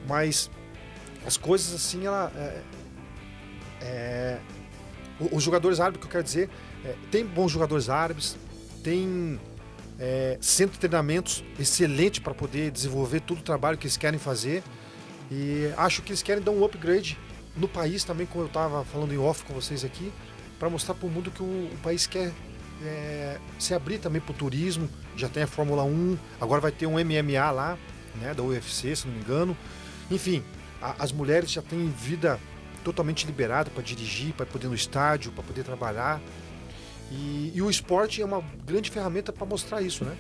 Speaker 1: Mas as coisas assim, os jogadores árabes, que eu quero dizer, tem bons jogadores árabes, tem centro de treinamentos excelente para poder desenvolver todo o trabalho que eles querem fazer, e acho que eles querem dar um upgrade no país também, como eu estava falando em off com vocês aqui, para mostrar para o mundo que o país quer se abrir também para o turismo. Já tem a Fórmula 1, agora vai ter um MMA lá, né, da UFC, se não me engano. Enfim, as mulheres já têm vida totalmente liberada para dirigir, para poder ir no estádio, para poder trabalhar. E o esporte é uma grande ferramenta para mostrar isso, né?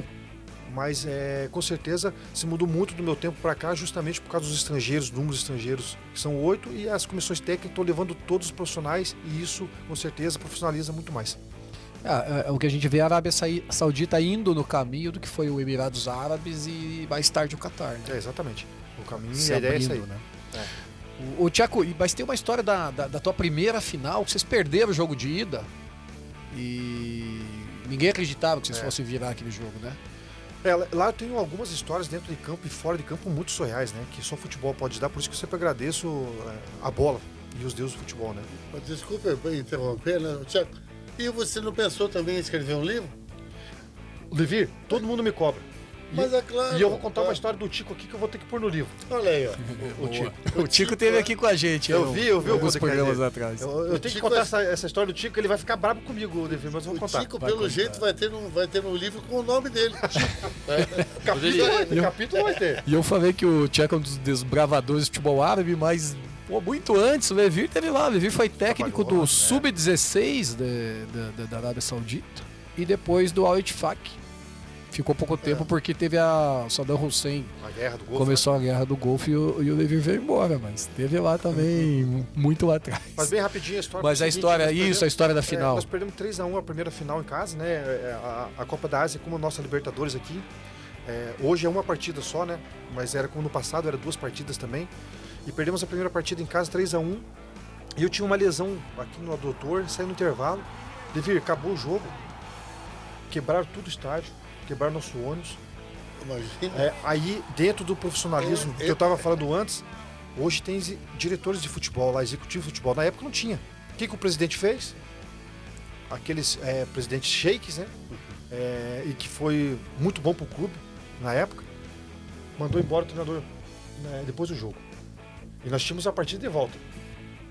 Speaker 1: Mas com certeza se mudou muito do meu tempo para cá, justamente por causa dos estrangeiros, números estrangeiros, que são 8, e as comissões técnicas estão levando todos os profissionais, e isso com certeza profissionaliza muito mais.
Speaker 2: O que a gente vê é a Arábia Saudita indo no caminho do que foi o Emirados Árabes e mais tarde o Catar, né?
Speaker 1: Exatamente. O caminho
Speaker 2: Se
Speaker 1: e a ideia é
Speaker 2: abrindo,
Speaker 1: essa aí.
Speaker 2: né? O Tcheco, mas tem uma história da tua primeira final, que vocês perderam o jogo de ida e ninguém acreditava que vocês fossem virar aquele jogo, né?
Speaker 1: Lá eu tenho algumas histórias dentro de campo e fora de campo muito surreais, né? Que só futebol pode dar, por isso que eu sempre agradeço a bola e os deuses do futebol, né?
Speaker 3: Desculpa interromper, né, Tiago? E você não pensou também em escrever um livro?
Speaker 1: Levir, todo mundo me cobra.
Speaker 3: Mas é claro.
Speaker 1: E eu vou contar uma história do Tico aqui que eu vou ter que pôr no livro.
Speaker 3: Olha aí, ó.
Speaker 1: O Tico.
Speaker 2: O Tico esteve aqui com a gente.
Speaker 1: Eu vi
Speaker 2: alguns
Speaker 1: o
Speaker 2: programas
Speaker 1: dele.
Speaker 2: atrás.
Speaker 1: Eu tenho que contar essa história do Tico, ele vai ficar bravo comigo, Levir, mas eu vou
Speaker 3: O
Speaker 1: contar.
Speaker 3: Tico, pelo jeito, vai ter no livro com o nome dele.
Speaker 1: Capítulo vai ter.
Speaker 2: E eu falei que o Tcheco é um dos desbravadores de futebol árabe, mas muito antes o Levir teve lá. O Levir foi técnico do Sub-16 da Arábia Saudita e depois do Al Ittifaq. Ficou pouco tempo porque teve o Saddam Hussein.
Speaker 1: A guerra do Golfo.
Speaker 2: Começou a guerra do Golfo e o Levir veio embora, mas teve lá também muito lá atrás.
Speaker 1: Mas bem rapidinho a história.
Speaker 2: Mas a história, a história da final.
Speaker 1: Nós perdemos 3-1 a primeira final em casa, né? A Copa da Ásia, como a nossa Libertadores aqui. Hoje é uma partida só, né? Mas era como no passado, era 2 partidas também. E perdemos a primeira partida em casa, 3-1. E eu tinha uma lesão aqui no adutor, saí no intervalo. Levir, acabou o jogo. Quebraram tudo o estádio, quebraram nosso ônibus.
Speaker 3: Imagina.
Speaker 1: Aí, dentro do profissionalismo que eu estava falando antes, hoje tem diretores de futebol lá, executivo de futebol. Na época não tinha. O que o presidente fez? Aqueles presidentes sheiks, né? E que foi muito bom pro clube na época. Mandou embora o treinador depois do jogo. E nós tínhamos a partida de volta.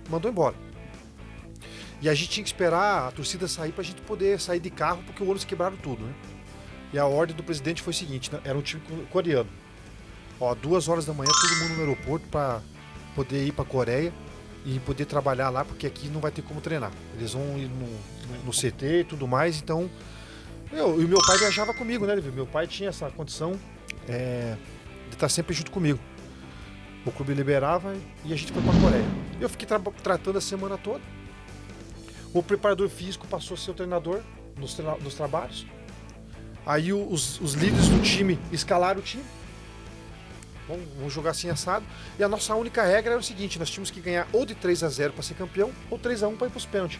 Speaker 1: Mandou embora. E a gente tinha que esperar a torcida sair pra gente poder sair de carro, porque o ônibus quebraram tudo, né? E a ordem do presidente foi o seguinte, né? Era um time coreano. 2 horas da manhã, todo mundo no aeroporto para poder ir para a Coreia e poder trabalhar lá, porque aqui não vai ter como treinar. Eles vão ir no CT e tudo mais, então... E o meu pai viajava comigo, né? Meu pai tinha essa condição de estar sempre junto comigo. O clube liberava e a gente foi para a Coreia. Eu fiquei tratando a semana toda. O preparador físico passou a ser o treinador nos trabalhos. Aí os líderes do time escalaram o time. Vamos jogar assim assado. E a nossa única regra era o seguinte: nós tínhamos que ganhar ou de 3-0 para ser campeão, ou 3-1 para ir para os pênaltis.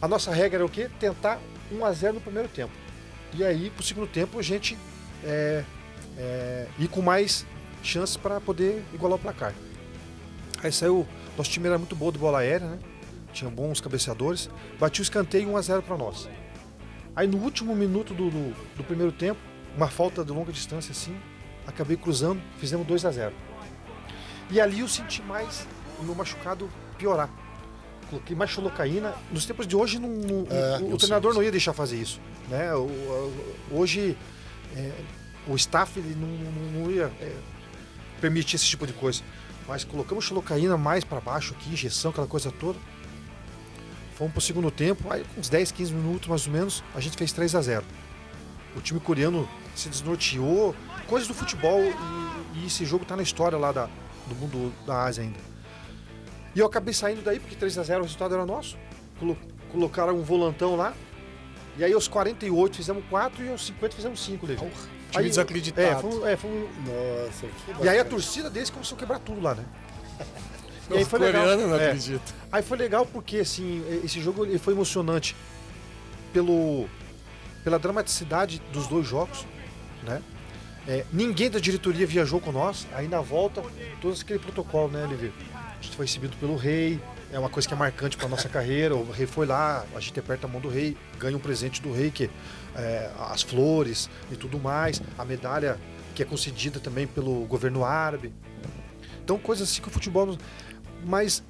Speaker 1: A nossa regra era o quê? Tentar 1-0 no primeiro tempo. E aí, pro segundo tempo, a gente ir com mais chances para poder igualar o placar. Aí saiu. Nosso time era muito bom de bola aérea, né? Tinha bons cabeceadores. Bati o escanteio 1-0 para nós. Aí no último minuto do primeiro tempo, uma falta de longa distância assim, acabei cruzando, fizemos 2-0. E ali eu senti mais o meu machucado piorar. Coloquei mais xolocaína. Nos tempos de hoje, o treinador não ia deixar fazer isso, né? Hoje, o staff ele não ia permitir esse tipo de coisa. Mas colocamos xolocaína mais para baixo aqui, injeção, aquela coisa toda. Fomos pro segundo tempo, aí uns 10, 15 minutos mais ou menos, a gente fez 3-0. O time coreano se desnorteou, coisas do futebol, e esse jogo tá na história lá do mundo da Ásia ainda. E eu acabei saindo daí, porque 3-0 o resultado era nosso. Colocaram um volantão lá, e aí aos 48 fizemos 4 e aos 50 fizemos 5, Levi.
Speaker 2: Time desacreditado.
Speaker 3: Nossa, que bacana.
Speaker 1: E aí a torcida deles começou a quebrar tudo lá, né? E aí
Speaker 2: Os
Speaker 1: foi legal.
Speaker 2: coreanos não acreditam.
Speaker 1: Aí foi legal porque assim, esse jogo ele foi emocionante pela dramaticidade dos 2 jogos, né? Ninguém da diretoria viajou com nós, aí na volta, todo aquele protocolo, né, Levi? A gente foi recebido pelo rei, é uma coisa que é marcante para nossa carreira. O rei foi lá, a gente aperta a mão do rei, ganha um presente do rei, que as flores e tudo mais, a medalha que é concedida também pelo governo árabe. Então, coisas assim que o futebol... Mas,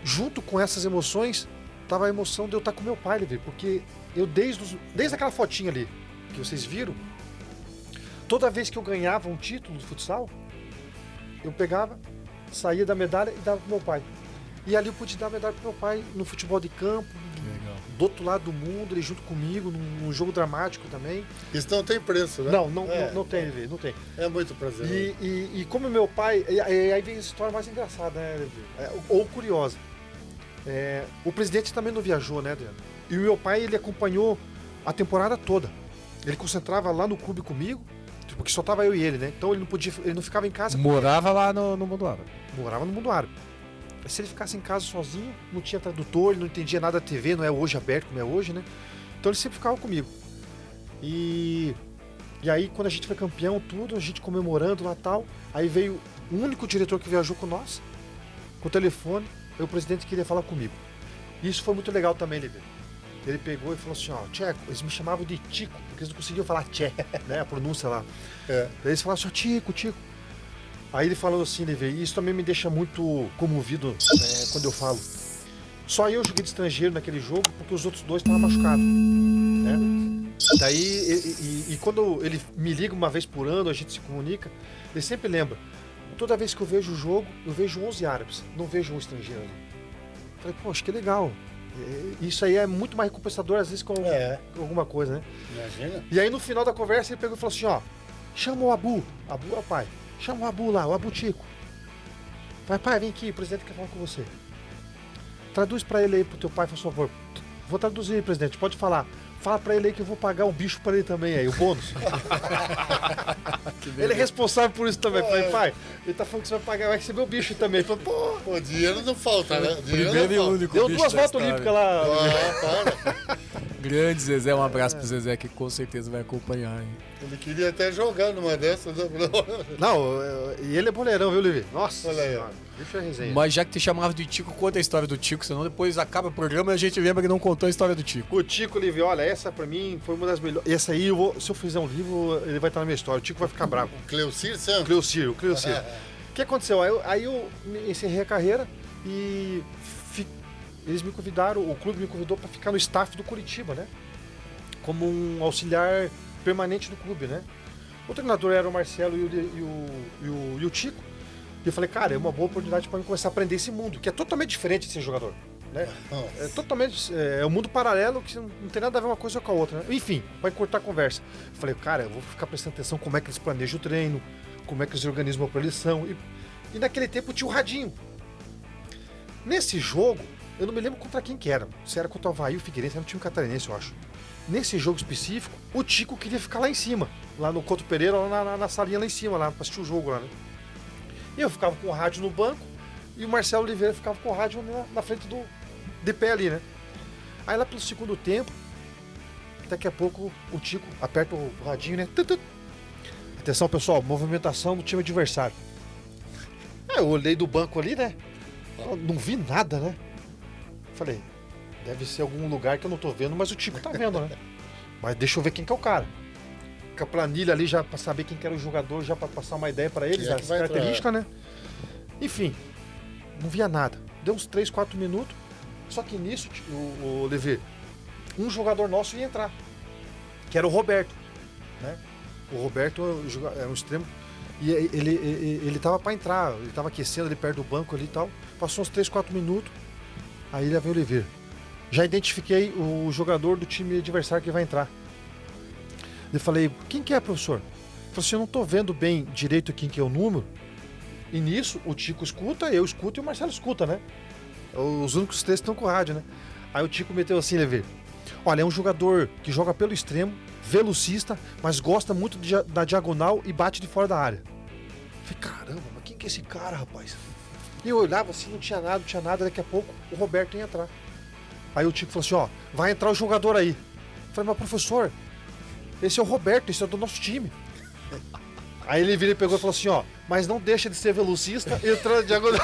Speaker 1: junto com essas emoções, faltava a emoção de eu estar com meu pai, Levi, porque eu desde aquela fotinha ali que vocês viram, toda vez que eu ganhava um título de futsal, eu pegava, saía da medalha e dava pro meu pai. E ali eu pude dar a medalha pro meu pai no futebol de campo, do outro lado do mundo, ele junto comigo, num jogo dramático também.
Speaker 3: Isso não tem preço, né?
Speaker 1: Não tem, Levi, não tem.
Speaker 3: É muito prazeroso.
Speaker 1: E como meu pai... aí vem a história mais engraçada, né, Levi? Ou curiosa. O presidente também não viajou, né, Adriano? E o meu pai, ele acompanhou a temporada toda. Ele concentrava lá no clube comigo, porque só tava eu e ele, né? Então ele não ficava em casa.
Speaker 2: Morava lá no Mundo Árabe.
Speaker 1: Morava no Mundo Árabe. Se ele ficasse em casa sozinho, não tinha tradutor, ele não entendia nada da TV, não é hoje aberto como é hoje, né? Então ele sempre ficava comigo. E aí, quando a gente foi campeão, tudo, a gente comemorando lá e tal, aí veio o único diretor que viajou com nós, com o telefone, e o presidente queria falar comigo. E isso foi muito legal também, Levi. Ele pegou e falou assim, ó, Tcheco, eles me chamavam de Tico, porque eles não conseguiam falar Tché, né, a pronúncia lá. Daí eles falavam assim, ó, Tico. Aí ele falou assim, Levi, e isso também me deixa muito comovido quando eu falo. Só eu joguei de estrangeiro naquele jogo porque os outros dois estavam machucados. Né? Daí, e quando ele me liga uma vez por ano, a gente se comunica, ele sempre lembra. Toda vez que eu vejo o jogo, eu vejo 11 árabes, não vejo um estrangeiro ali. Falei, poxa, que legal. Isso aí é muito mais recompensador às vezes com alguma coisa, né?
Speaker 3: Imagina.
Speaker 1: E aí no final da conversa ele pegou e falou assim, ó, chama o Abu é o pai. Chama o Abu lá, o Abu Tico. Vai, pai, vem aqui, o presidente quer falar com você. Traduz pra ele aí, pro teu pai, por favor. Vou traduzir, presidente, pode falar. Fala pra ele aí que eu vou pagar um bicho pra ele também aí, o bônus. Ele é responsável por isso também. Falei, pai, ele tá falando que você vai pagar, vai receber o bicho também. Falei, pô.
Speaker 3: Pô, dinheiro não falta, né?
Speaker 2: Primeiro e único.
Speaker 1: Deu
Speaker 2: bicho
Speaker 1: 2
Speaker 2: da
Speaker 1: voltas
Speaker 2: história.
Speaker 1: olímpicas lá.
Speaker 3: Para.
Speaker 2: Grande Zezé, um abraço pro Zezé que com certeza vai acompanhar. Hein?
Speaker 3: Ele queria até jogar numa dessas.
Speaker 1: Não, e ele é boleirão, viu, Levi? Nossa
Speaker 3: Olha aí,
Speaker 1: senhora, bicho é resenha.
Speaker 2: Mas já que te chamava de Tico, conta a história do Tico, senão depois acaba o programa e a gente lembra que não contou a história do Tico.
Speaker 1: O Tico, Levi, olha, essa pra mim foi uma das melhores. Essa aí, se eu fizer um livro, ele vai estar na minha história. O Tico vai ficar bravo.
Speaker 3: Cleucir Santos.
Speaker 1: Cleucir. O que aconteceu? Aí eu encerrei a carreira e eles me convidaram, o clube me convidou para ficar no staff do Curitiba, né? Como um auxiliar permanente do clube, né? O treinador era o Marcelo e o Tico. E eu falei, cara, é uma boa oportunidade para mim começar a aprender esse mundo, que é totalmente diferente de ser jogador, né? É totalmente, é um mundo paralelo que não tem nada a ver uma coisa com a outra, né? Enfim, vai cortar a conversa. Eu falei, cara, eu vou ficar prestando atenção como é que eles planejam o treino, como é que eles organizam a preleção. E naquele tempo tinha o radinho. Nesse jogo, eu não me lembro contra quem que era. Se era contra o Avaí ou o Figueirense, era um time catarinense, eu acho. Nesse jogo específico, o Tico queria ficar lá em cima, lá no Couto Pereira, lá na salinha lá em cima, lá pra assistir o jogo lá, né? E eu ficava com o rádio no banco e o Marcelo Oliveira ficava com o rádio na frente de pé ali, né? Aí lá pelo segundo tempo, daqui a pouco o Tico aperta o radinho, né? Atenção, pessoal, movimentação do time adversário. Aí eu olhei do banco ali, né? Eu não vi nada, né? Falei, deve ser algum lugar que eu não tô vendo, mas o Tico tá vendo, né? Mas deixa eu ver quem que é o cara. Com a planilha ali já pra saber quem que era o jogador, já pra passar uma ideia pra eles, as características, né? Enfim, não via nada. Deu uns 3, 4 minutos. Só que nisso, o Levi, um jogador nosso ia entrar, que era o Roberto, né? O Roberto era um extremo. E ele tava pra entrar, ele tava aquecendo ali perto do banco ali e tal. Passou uns 3, 4 minutos. Aí ele veio o Oliveira. Já identifiquei o jogador do time adversário que vai entrar. Eu falei, quem que é, professor? Ele falou assim, eu não tô vendo bem direito quem que é o número. E nisso, o Tico escuta, eu escuto e o Marcelo escuta, né? Os únicos três estão com o rádio, né? Aí o Tico meteu assim, Levi. Olha, é um jogador que joga pelo extremo, velocista, mas gosta muito da diagonal e bate de fora da área. Eu falei, caramba, mas quem que é esse cara, rapaz? E eu olhava assim, não tinha nada, daqui a pouco o Roberto ia entrar. Aí o Tico falou assim, ó, vai entrar o jogador aí. Eu falei, mas professor, esse é o Roberto, esse é do nosso time. Aí ele vira e pegou e falou assim, ó, mas não deixa de ser velocista e entrar na diagonal.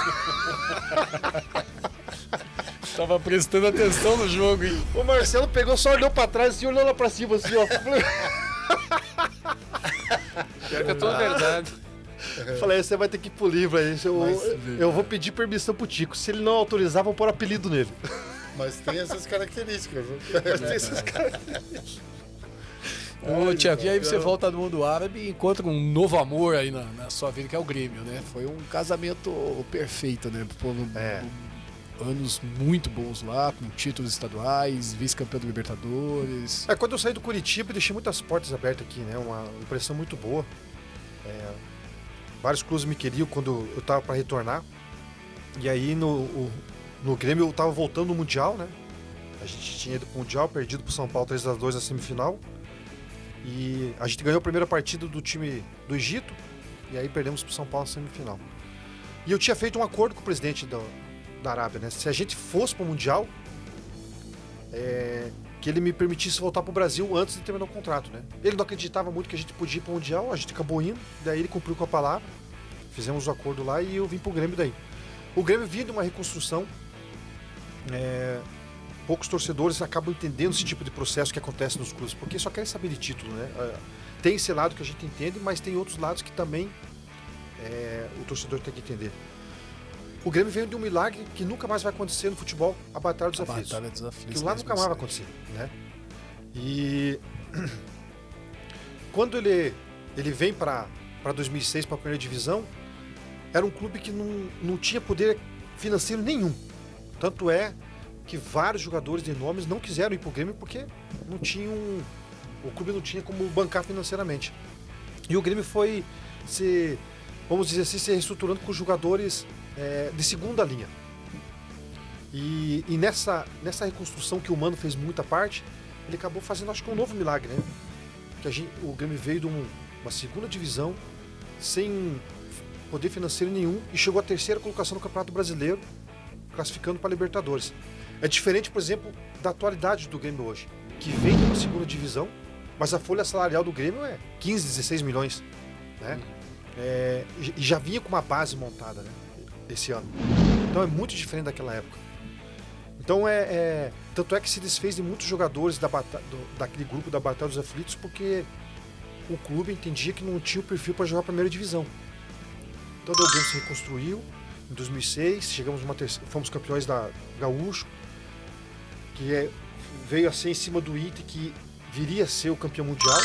Speaker 2: Tava prestando atenção no jogo, hein?
Speaker 1: O Marcelo pegou, só olhou pra trás assim, olhou lá pra cima assim, ó.
Speaker 4: Pior que é tudo verdade.
Speaker 1: Falei, você vai ter que ir pro livro aí. Eu vou pedir permissão pro Tico. Se ele não autorizar, vou pôr apelido nele.
Speaker 3: Mas tem essas características. Viu?
Speaker 2: Ô, Tiago, e aí você volta no mundo árabe e encontra um novo amor aí na sua vida, que é o Grêmio, né? Foi um casamento perfeito, né? Anos muito bons lá, com títulos estaduais, vice-campeão da Libertadores.
Speaker 1: Quando eu saí do Curitiba, deixei muitas portas abertas aqui, né? Uma impressão muito boa. Vários clubes me queriam quando eu tava para retornar. E aí no Grêmio eu tava voltando no Mundial, né? A gente tinha ido pro Mundial, perdido pro São Paulo 3-2 na semifinal. E a gente ganhou a primeira partida do time do Egito. E aí perdemos pro São Paulo na semifinal. E eu tinha feito um acordo com o presidente da Arábia, né? Se a gente fosse pro Mundial, que ele me permitisse voltar pro Brasil antes de terminar o contrato, né? Ele não acreditava muito que a gente podia ir pro Mundial, a gente acabou indo, daí ele cumpriu com a palavra, fizemos o acordo lá e eu vim pro Grêmio daí. O Grêmio vinha de uma reconstrução, poucos torcedores acabam entendendo esse tipo de processo que acontece nos clubes, porque só querem saber de título, né? Tem esse lado que a gente entende, mas tem outros lados que também o torcedor tem que entender. O Grêmio veio de um milagre que nunca mais vai acontecer no futebol, a Batalha dos Aflitos. Aquilo lá nunca mais vai acontecer, né? E quando ele vem para 2006, para a primeira divisão, era um clube que não tinha poder financeiro nenhum. Tanto é que vários jogadores de nomes não quiseram ir para o Grêmio porque o clube não tinha como bancar financeiramente. E o Grêmio foi vamos dizer assim, se reestruturando com jogadores de segunda linha. E nessa reconstrução que o Mano fez muita parte, ele acabou fazendo, acho que um novo milagre, né? Que o Grêmio veio de uma segunda divisão, sem poder financeiro nenhum, e chegou à terceira colocação no Campeonato Brasileiro, classificando para a Libertadores. É diferente, por exemplo, da atualidade do Grêmio hoje, que vem de uma segunda divisão, mas a folha salarial do Grêmio é 15, 16 milhões, né? E já vinha com uma base montada, né? Esse ano. Então é muito diferente daquela época. Então tanto é que se desfez de muitos jogadores daquele grupo da Batalha dos Aflitos, porque o clube entendia que não tinha o perfil para jogar a primeira divisão. Então o Grêmio se reconstruiu em 2006, fomos campeões da Gaúcho, que veio a ser em cima do Inter, que viria a ser o campeão mundial.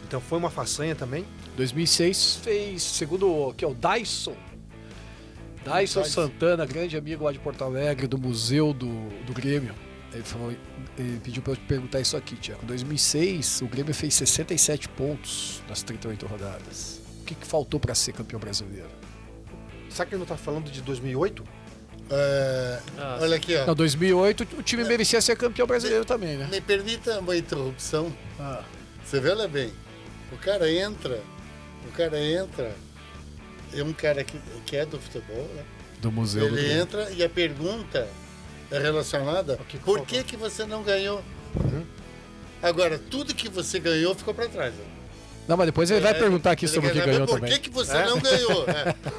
Speaker 1: Então foi uma façanha também.
Speaker 2: 2006 fez, segundo que é o Dyson Santana, grande amigo lá de Porto Alegre, do Museu do Grêmio. Ele pediu para eu te perguntar isso aqui, Tiago. Em 2006, o Grêmio fez 67 pontos nas 38 rodadas. O que faltou para ser campeão brasileiro?
Speaker 1: Sabe que ele não está falando de 2008?
Speaker 3: Olha aqui, ó.
Speaker 2: Não, 2008 o time merecia ser campeão brasileiro também, né?
Speaker 3: Me permita uma interrupção. Você vê, olha bem. O cara entra, é um cara que é do futebol, né?
Speaker 2: Do Museu do
Speaker 3: Ele
Speaker 2: Grêmio.
Speaker 3: entra e a pergunta é relacionada por que você não ganhou? Agora, tudo que você ganhou ficou para trás. Né?
Speaker 2: Não, mas depois ele vai perguntar aqui sobre o que ganhou também.
Speaker 3: Por que você não ganhou?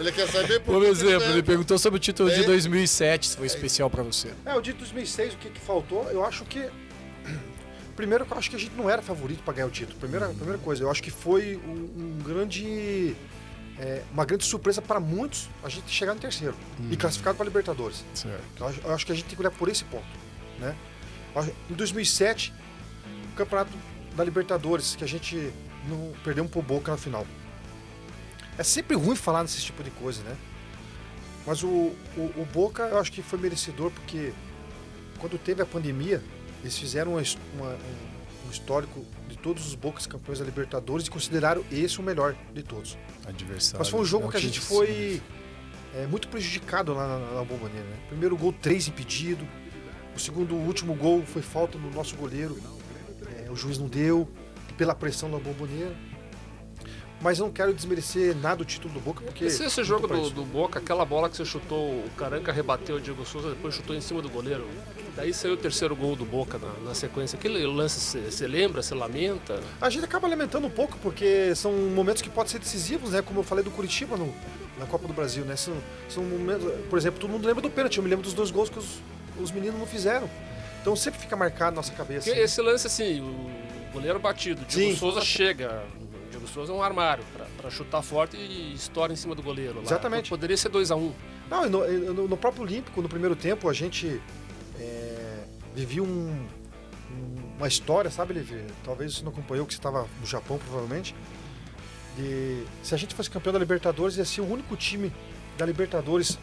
Speaker 3: Ele quer saber por
Speaker 2: Por exemplo, ele perguntou sobre o título de 2007, se foi especial para você.
Speaker 1: O de 2006, o que faltou? Eu acho que... Primeiro, eu acho que a gente não era favorito para ganhar o título. Primeira coisa, eu acho que foi uma grande surpresa para muitos a gente chegar no terceiro e classificado para a Libertadores.
Speaker 2: Certo.
Speaker 1: Eu acho que a gente tem que olhar por esse ponto, né? Em 2007, o Campeonato da Libertadores, que a gente não perdeu pro Boca na final. É sempre ruim falar nesse tipo de coisa, né? Mas o Boca, eu acho que foi merecedor, porque quando teve a pandemia, eles fizeram um histórico de todos os Bocas campeões da Libertadores e consideraram esse o melhor de todos.
Speaker 2: Adversário.
Speaker 1: Mas foi um jogo que a gente foi muito prejudicado lá na Bombonera, né? Primeiro gol, 3 impedido. O último gol foi falta no nosso goleiro. O juiz não deu, pela pressão da Bombonera. Mas eu não quero desmerecer nada do título do Boca, porque...
Speaker 4: Esse jogo do Boca, aquela bola que você chutou, o Caranca rebateu o Diego Souza, depois chutou em cima do goleiro. Daí saiu o terceiro gol do Boca na sequência. Aquele lance, você lembra, você lamenta?
Speaker 1: A gente acaba lamentando um pouco, porque são momentos que podem ser decisivos, né? Como eu falei do Curitiba na Copa do Brasil, né? São momentos... Por exemplo, todo mundo lembra do pênalti, eu me lembro dos 2 gols que os meninos não fizeram. Então sempre fica marcado na nossa cabeça.
Speaker 4: Porque esse lance, assim, o goleiro batido, o Diego Souza chega... O Diego Souza é um armário para chutar forte e estoura em cima do goleiro. Lá.
Speaker 1: Exatamente.
Speaker 4: Poderia ser 2-1.
Speaker 1: Não, no próprio Olímpico, no primeiro tempo, a gente vivi uma história, sabe, Levi? Talvez você não acompanhou, que você estava no Japão, provavelmente. Se a gente fosse campeão da Libertadores, ia ser o único time da Libertadores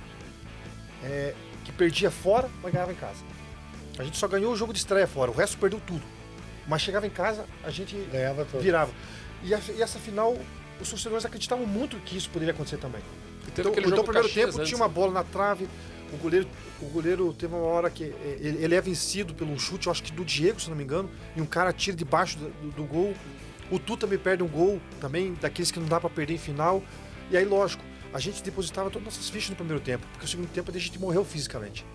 Speaker 1: que perdia fora, mas ganhava em casa. A gente só ganhou o jogo de estreia fora, o resto perdeu tudo. Mas chegava em casa, a gente
Speaker 3: Ganhava todo.
Speaker 1: virava. E essa final, os torcedores acreditavam muito que isso poderia acontecer também.
Speaker 4: E teve
Speaker 1: Então,
Speaker 4: aquele
Speaker 1: no
Speaker 4: jogo
Speaker 1: primeiro
Speaker 4: Caxias
Speaker 1: tempo
Speaker 4: antes,
Speaker 1: tinha uma
Speaker 4: né?
Speaker 1: bola na trave, o goleiro teve uma hora que ele é vencido pelo chute, eu acho que do Diego, se não me engano, e um cara tira debaixo do gol. O Tu também perde um gol, também, daqueles que não dá pra perder em final. E aí, lógico, a gente depositava todas as nossas fichas no primeiro tempo, porque o segundo tempo a gente morreu fisicamente.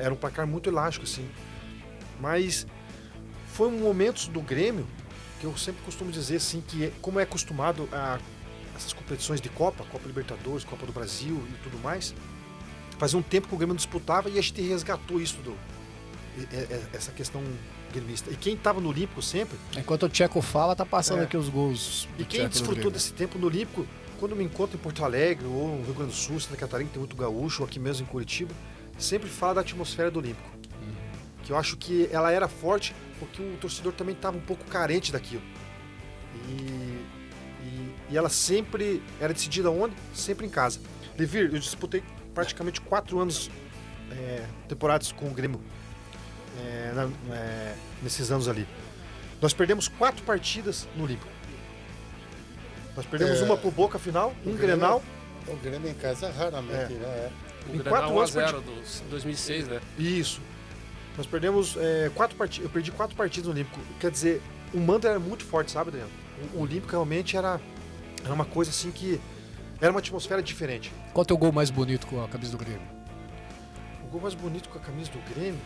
Speaker 1: Era um placar muito elástico, assim. Mas foi um momento do Grêmio que eu sempre costumo dizer, assim, que como é acostumado a essas competições de Copa Libertadores, Copa do Brasil e tudo mais, fazia um tempo que o Grêmio disputava e a gente resgatou isso, essa questão gremista. E quem estava no Olímpico sempre...
Speaker 2: Enquanto o Tcheco fala, tá passando aqui os gols.
Speaker 1: E quem desfrutou desse tempo no Olímpico, quando me encontro em Porto Alegre, ou no Rio Grande do Sul, Santa Catarina, que tem muito gaúcho, ou aqui mesmo em Curitiba, sempre fala da atmosfera do Olímpico. Que eu acho que ela era forte porque o torcedor também estava um pouco carente daquilo. E ela sempre era decidida onde? Sempre em casa. Levir, eu disputei praticamente 4 anos temporadas com o Grêmio nesses anos ali. Nós perdemos 4 partidas no Olímpico. Nós perdemos uma pro Boca final, um Grenal.
Speaker 3: O Grêmio em casa raramente, né?
Speaker 4: O
Speaker 1: Em
Speaker 4: Grenal
Speaker 1: 4 anos
Speaker 4: 1-0 do 2006, né?
Speaker 1: Isso. Nós perdemos 4 partidas. Eu perdi 4 partidas no Olímpico. Quer dizer, o mando era muito forte, sabe, Adriano? O Olímpico realmente era uma coisa assim que... Era uma atmosfera diferente.
Speaker 2: Qual é o teu gol mais bonito com a camisa do Grêmio?
Speaker 1: O gol mais bonito com a camisa do Grêmio...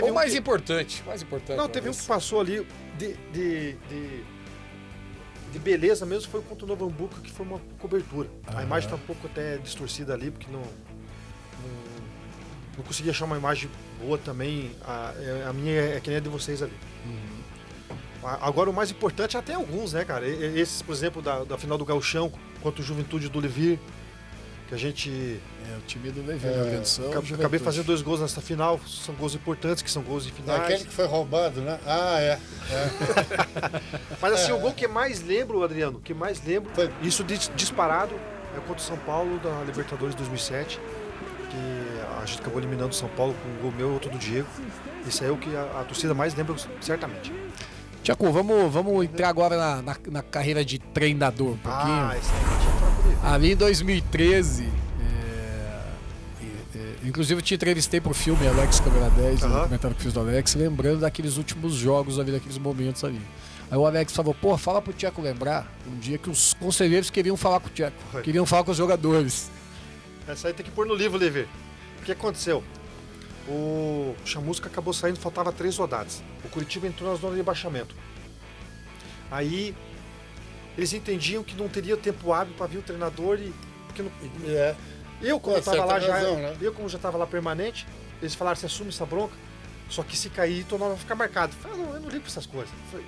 Speaker 2: Ou
Speaker 1: um
Speaker 2: mais
Speaker 1: que-
Speaker 2: importante?
Speaker 1: Não, teve um que passou ali de beleza mesmo, foi contra o Novo Hamburgo, que foi uma cobertura. A imagem tá um pouco até distorcida ali, porque não consegui achar uma imagem boa também. A minha é que nem a de vocês ali. Agora o mais importante, até alguns, né, cara? Esses, por exemplo, da final do Gauchão contra o Juventude do Levir, que a gente...
Speaker 2: É, o time do Levi na organização.
Speaker 1: Acabei fazendo 2 gols nessa final, são gols importantes, que são gols de finais.
Speaker 3: Aquele que foi roubado, né?
Speaker 1: Mas assim, o gol que mais lembro, Adriano,
Speaker 3: Foi.
Speaker 1: isso disparado, é contra o São Paulo da Libertadores 2007, que a gente acabou eliminando o São Paulo com um gol meu e outro do Diego. Isso aí é o que a torcida mais lembra, certamente.
Speaker 2: Tcheco, vamos entrar agora na carreira de treinador um pouquinho.
Speaker 1: Isso aí a gente entra por aí.
Speaker 2: Ali em 2013, inclusive eu te entrevistei pro filme Alex Câmera 10,
Speaker 1: Aham.
Speaker 2: o comentário que fiz do Alex, lembrando daqueles últimos jogos ali, daqueles momentos ali. Aí o Alex falou, pô, fala pro Tcheco lembrar um dia que os conselheiros queriam falar com o Tcheco,
Speaker 1: Foi.
Speaker 2: queriam falar com os jogadores.
Speaker 1: Essa aí tem que pôr no livro, Levi. O que aconteceu? O Chamusca acabou saindo, faltava 3 rodadas. O Curitiba entrou na zona de rebaixamento. Aí eles entendiam que não teria tempo hábil para vir o treinador e porque não, eu como
Speaker 3: Com
Speaker 1: estava
Speaker 3: certa
Speaker 1: lá já,
Speaker 3: razão, né?
Speaker 1: eu como já estava lá permanente, eles falaram: "Você assume essa bronca, só que se cair, teu nome vai ficar marcado". Eu falei: "Não, eu não ligo pra essas coisas". Eu falei,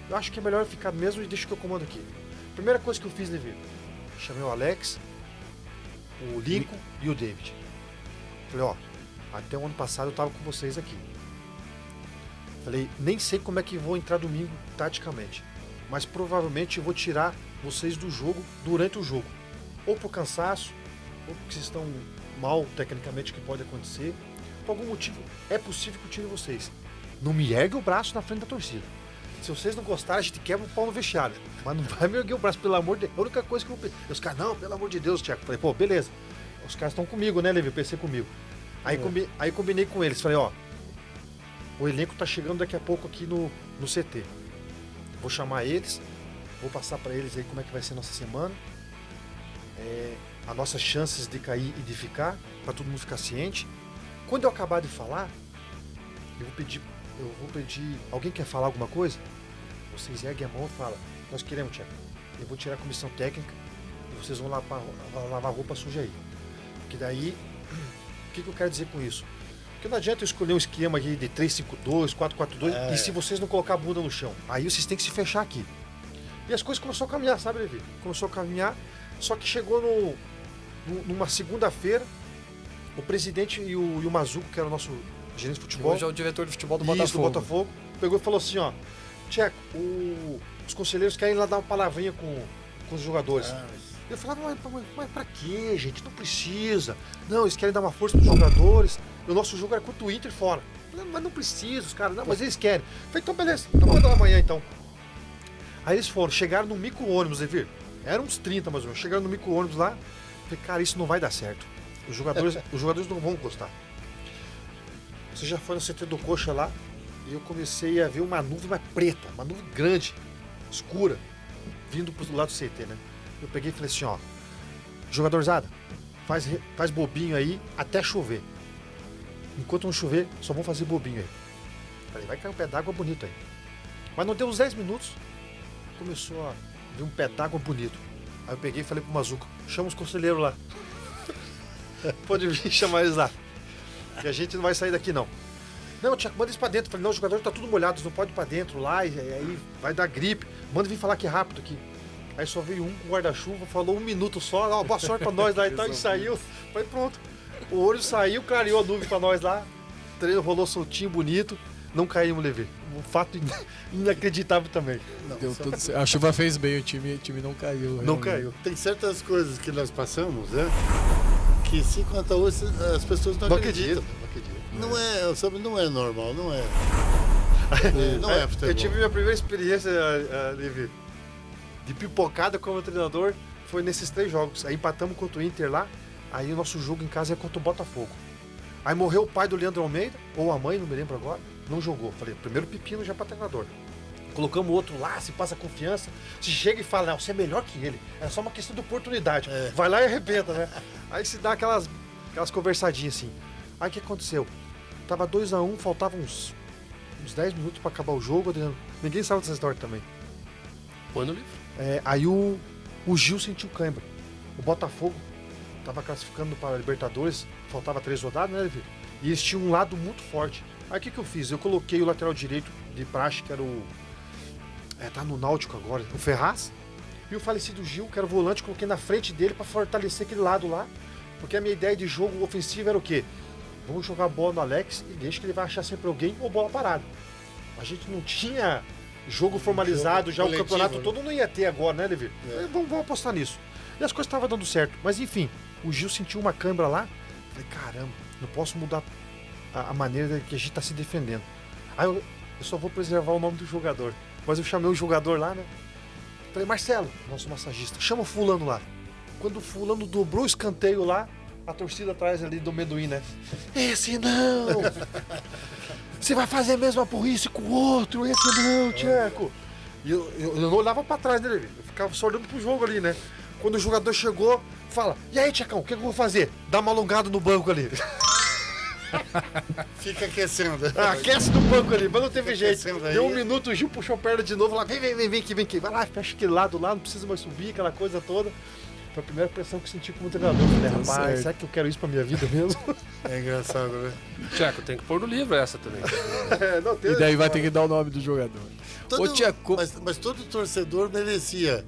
Speaker 1: eu acho que é melhor eu ficar mesmo e deixa que eu comando aqui. Primeira coisa que eu fiz, Levi, chamei o Alex, o Lincoln e o David. Falei: "Ó, até o ano passado eu tava com vocês aqui. Falei, nem sei como é que vou entrar domingo taticamente, mas provavelmente eu vou tirar vocês do jogo durante o jogo. Ou por cansaço, ou porque vocês estão mal tecnicamente, que pode acontecer. Por algum motivo, é possível que eu tire vocês. Não me ergue o braço na frente da torcida. Se vocês não gostarem, a gente quebra o pau no vestiário. Mas não vai me erguer o braço, pelo amor de Deus. É a única coisa que eu vou pedir. Os caras, não, pelo amor de Deus, Thiago. Falei, pô, beleza. Os caras estão comigo, né, Levi? Pensei comigo. Aí combinei com eles. Falei, ó, o elenco tá chegando daqui a pouco aqui no CT. Vou chamar eles, vou passar para eles aí como é que vai ser nossa semana. As nossas chances de cair e de ficar, para todo mundo ficar ciente. Quando eu acabar de falar, eu vou pedir, alguém quer falar alguma coisa? Vocês erguem a mão e falam, nós queremos, Thiago. Eu vou tirar a comissão técnica e vocês vão lavar roupa suja aí. Porque daí, o que eu quero dizer com isso? Porque não adianta eu escolher um esquema aqui de 3-5-2, 4-4-2 e se vocês não colocar a bunda no chão, aí vocês têm que se fechar aqui. E as coisas começaram a caminhar, sabe, Levi? Começou a caminhar, só que chegou numa segunda-feira, o presidente e o Mazuco, que era o nosso gerente de futebol.
Speaker 2: Hoje é o diretor de futebol do
Speaker 1: Isso,
Speaker 2: Botafogo.
Speaker 1: do Botafogo. Pegou e falou assim, ó, Tcheco, os conselheiros querem ir lá dar uma palavrinha com os jogadores. Eu falava, mas pra quê, gente? Não precisa. Não, eles querem dar uma força pros jogadores. O nosso jogo era contra o Inter fora. Mas não precisa, os caras, não, mas eles querem. Eu falei, então beleza, então manda lá amanhã então. Aí eles foram, chegaram no micro-ônibus, Evir. Eram uns 30 mais ou menos. Chegaram no micro-ônibus lá. Falei, cara, isso não vai dar certo. Os jogadores não vão gostar. Você já foi no CT do Coxa lá e eu comecei a ver uma nuvem mais preta, uma nuvem grande, escura, vindo pro lado do CT, né? Eu peguei e falei assim, ó, jogadorzada, faz bobinho aí até chover. Enquanto não chover, só vão fazer bobinho aí. Falei, vai cair um pé d'água bonito aí. Mas não deu uns 10 minutos, começou a vir um pé d'água bonito. Aí eu peguei e falei pro Mazuco, chama os conselheiros lá. Pode vir chamar eles lá. E a gente não vai sair daqui não. Não, Tiago, manda eles pra dentro. Falei, não, os jogadores estão tudo molhados, não pode ir pra dentro lá, e aí vai dar gripe. Manda vir falar que é rápido aqui. Aí só veio um com guarda-chuva, falou 1 minuto só, ó, boa sorte pra nós lá e tal, e saiu. Foi pronto. O olho saiu, clareou a nuvem pra nós lá. O treino rolou soltinho, bonito. Não caímos, Levi. Um fato inacreditável também.
Speaker 2: Deu tudo certo. A chuva fez bem, o time não caiu.
Speaker 1: Não
Speaker 2: realmente.
Speaker 1: caiu.
Speaker 3: Tem certas coisas que nós passamos, né? Que se conta hoje, as pessoas não acreditam.
Speaker 1: Não acredito.
Speaker 3: Não é, sabe, não é normal, não é. Não é futebol.
Speaker 1: Eu tive minha primeira experiência, Levi, de pipocada como treinador, foi nesses 3 jogos. Aí empatamos contra o Inter lá, aí o nosso jogo em casa é contra o Botafogo. Aí morreu o pai do Leandro Almeida, ou a mãe, não me lembro agora, não jogou. Falei, primeiro pepino já pra treinador. Colocamos o outro lá, se passa confiança, se chega e fala, não, você é melhor que ele. É só uma questão de oportunidade. Vai lá e arrebenta, né? Aí se dá aquelas conversadinhas assim. Aí o que aconteceu? Tava 2-1, faltavam uns 10 minutos pra acabar o jogo, Adriano. Ninguém sabe dessa história também.
Speaker 4: Põe no livro.
Speaker 1: Aí o Gil sentiu cãibra. O Botafogo tava classificando para a Libertadores, faltava 3 rodadas, né, Levi? E eles tinham um lado muito forte. Aí o que eu fiz? Eu coloquei o lateral direito de praxe, que era o... tá no Náutico agora, o Ferraz. E o falecido Gil, que era o volante, coloquei na frente dele para fortalecer aquele lado lá. Porque a minha ideia de jogo ofensivo era o quê? Vamos jogar a bola no Alex e deixa que ele vai achar sempre alguém ou bola parada. A gente não tinha jogo formalizado, já
Speaker 3: coletivo,
Speaker 1: o campeonato
Speaker 3: né?
Speaker 1: todo não ia ter agora, né, Levi? Vamos apostar nisso. E as coisas estavam dando certo. Mas enfim, o Gil sentiu uma câimbra lá. Falei, caramba, não posso mudar a maneira que a gente tá se defendendo. Aí eu só vou preservar o nome do jogador. Mas eu chamei o jogador lá, né? Falei, Marcelo, nosso massagista, chama o fulano lá. Quando o fulano dobrou o escanteio lá, a torcida atrás ali do amendoim, né? Esse não! Você vai fazer a mesma burrice com o outro, esse não, Tcheco! E eu não olhava pra trás, né, Levi? Eu ficava só olhando pro jogo ali, né? Quando o jogador chegou, fala, e aí, Tchecão, o que eu vou fazer? Dá uma alongada no banco ali.
Speaker 3: Fica aquecendo.
Speaker 1: Aquece no banco ali, mas não teve jeito.
Speaker 3: aquecendo aí.
Speaker 1: Deu 1 minuto, o Gil puxou a perna de novo lá, vem aqui. Vai lá, fecha aquele lado lá, não precisa mais subir, aquela coisa toda. Foi a primeira pressão que eu senti como treinador. Falei, rapaz,
Speaker 2: certo.
Speaker 1: será que eu quero isso pra minha vida mesmo?
Speaker 3: É engraçado, né?
Speaker 4: Tcheco, tem que pôr no livro essa também.
Speaker 1: Não, tem
Speaker 2: E daí vai ter que dar o nome do jogador. Ô, Tcheco,
Speaker 3: Mas todo torcedor merecia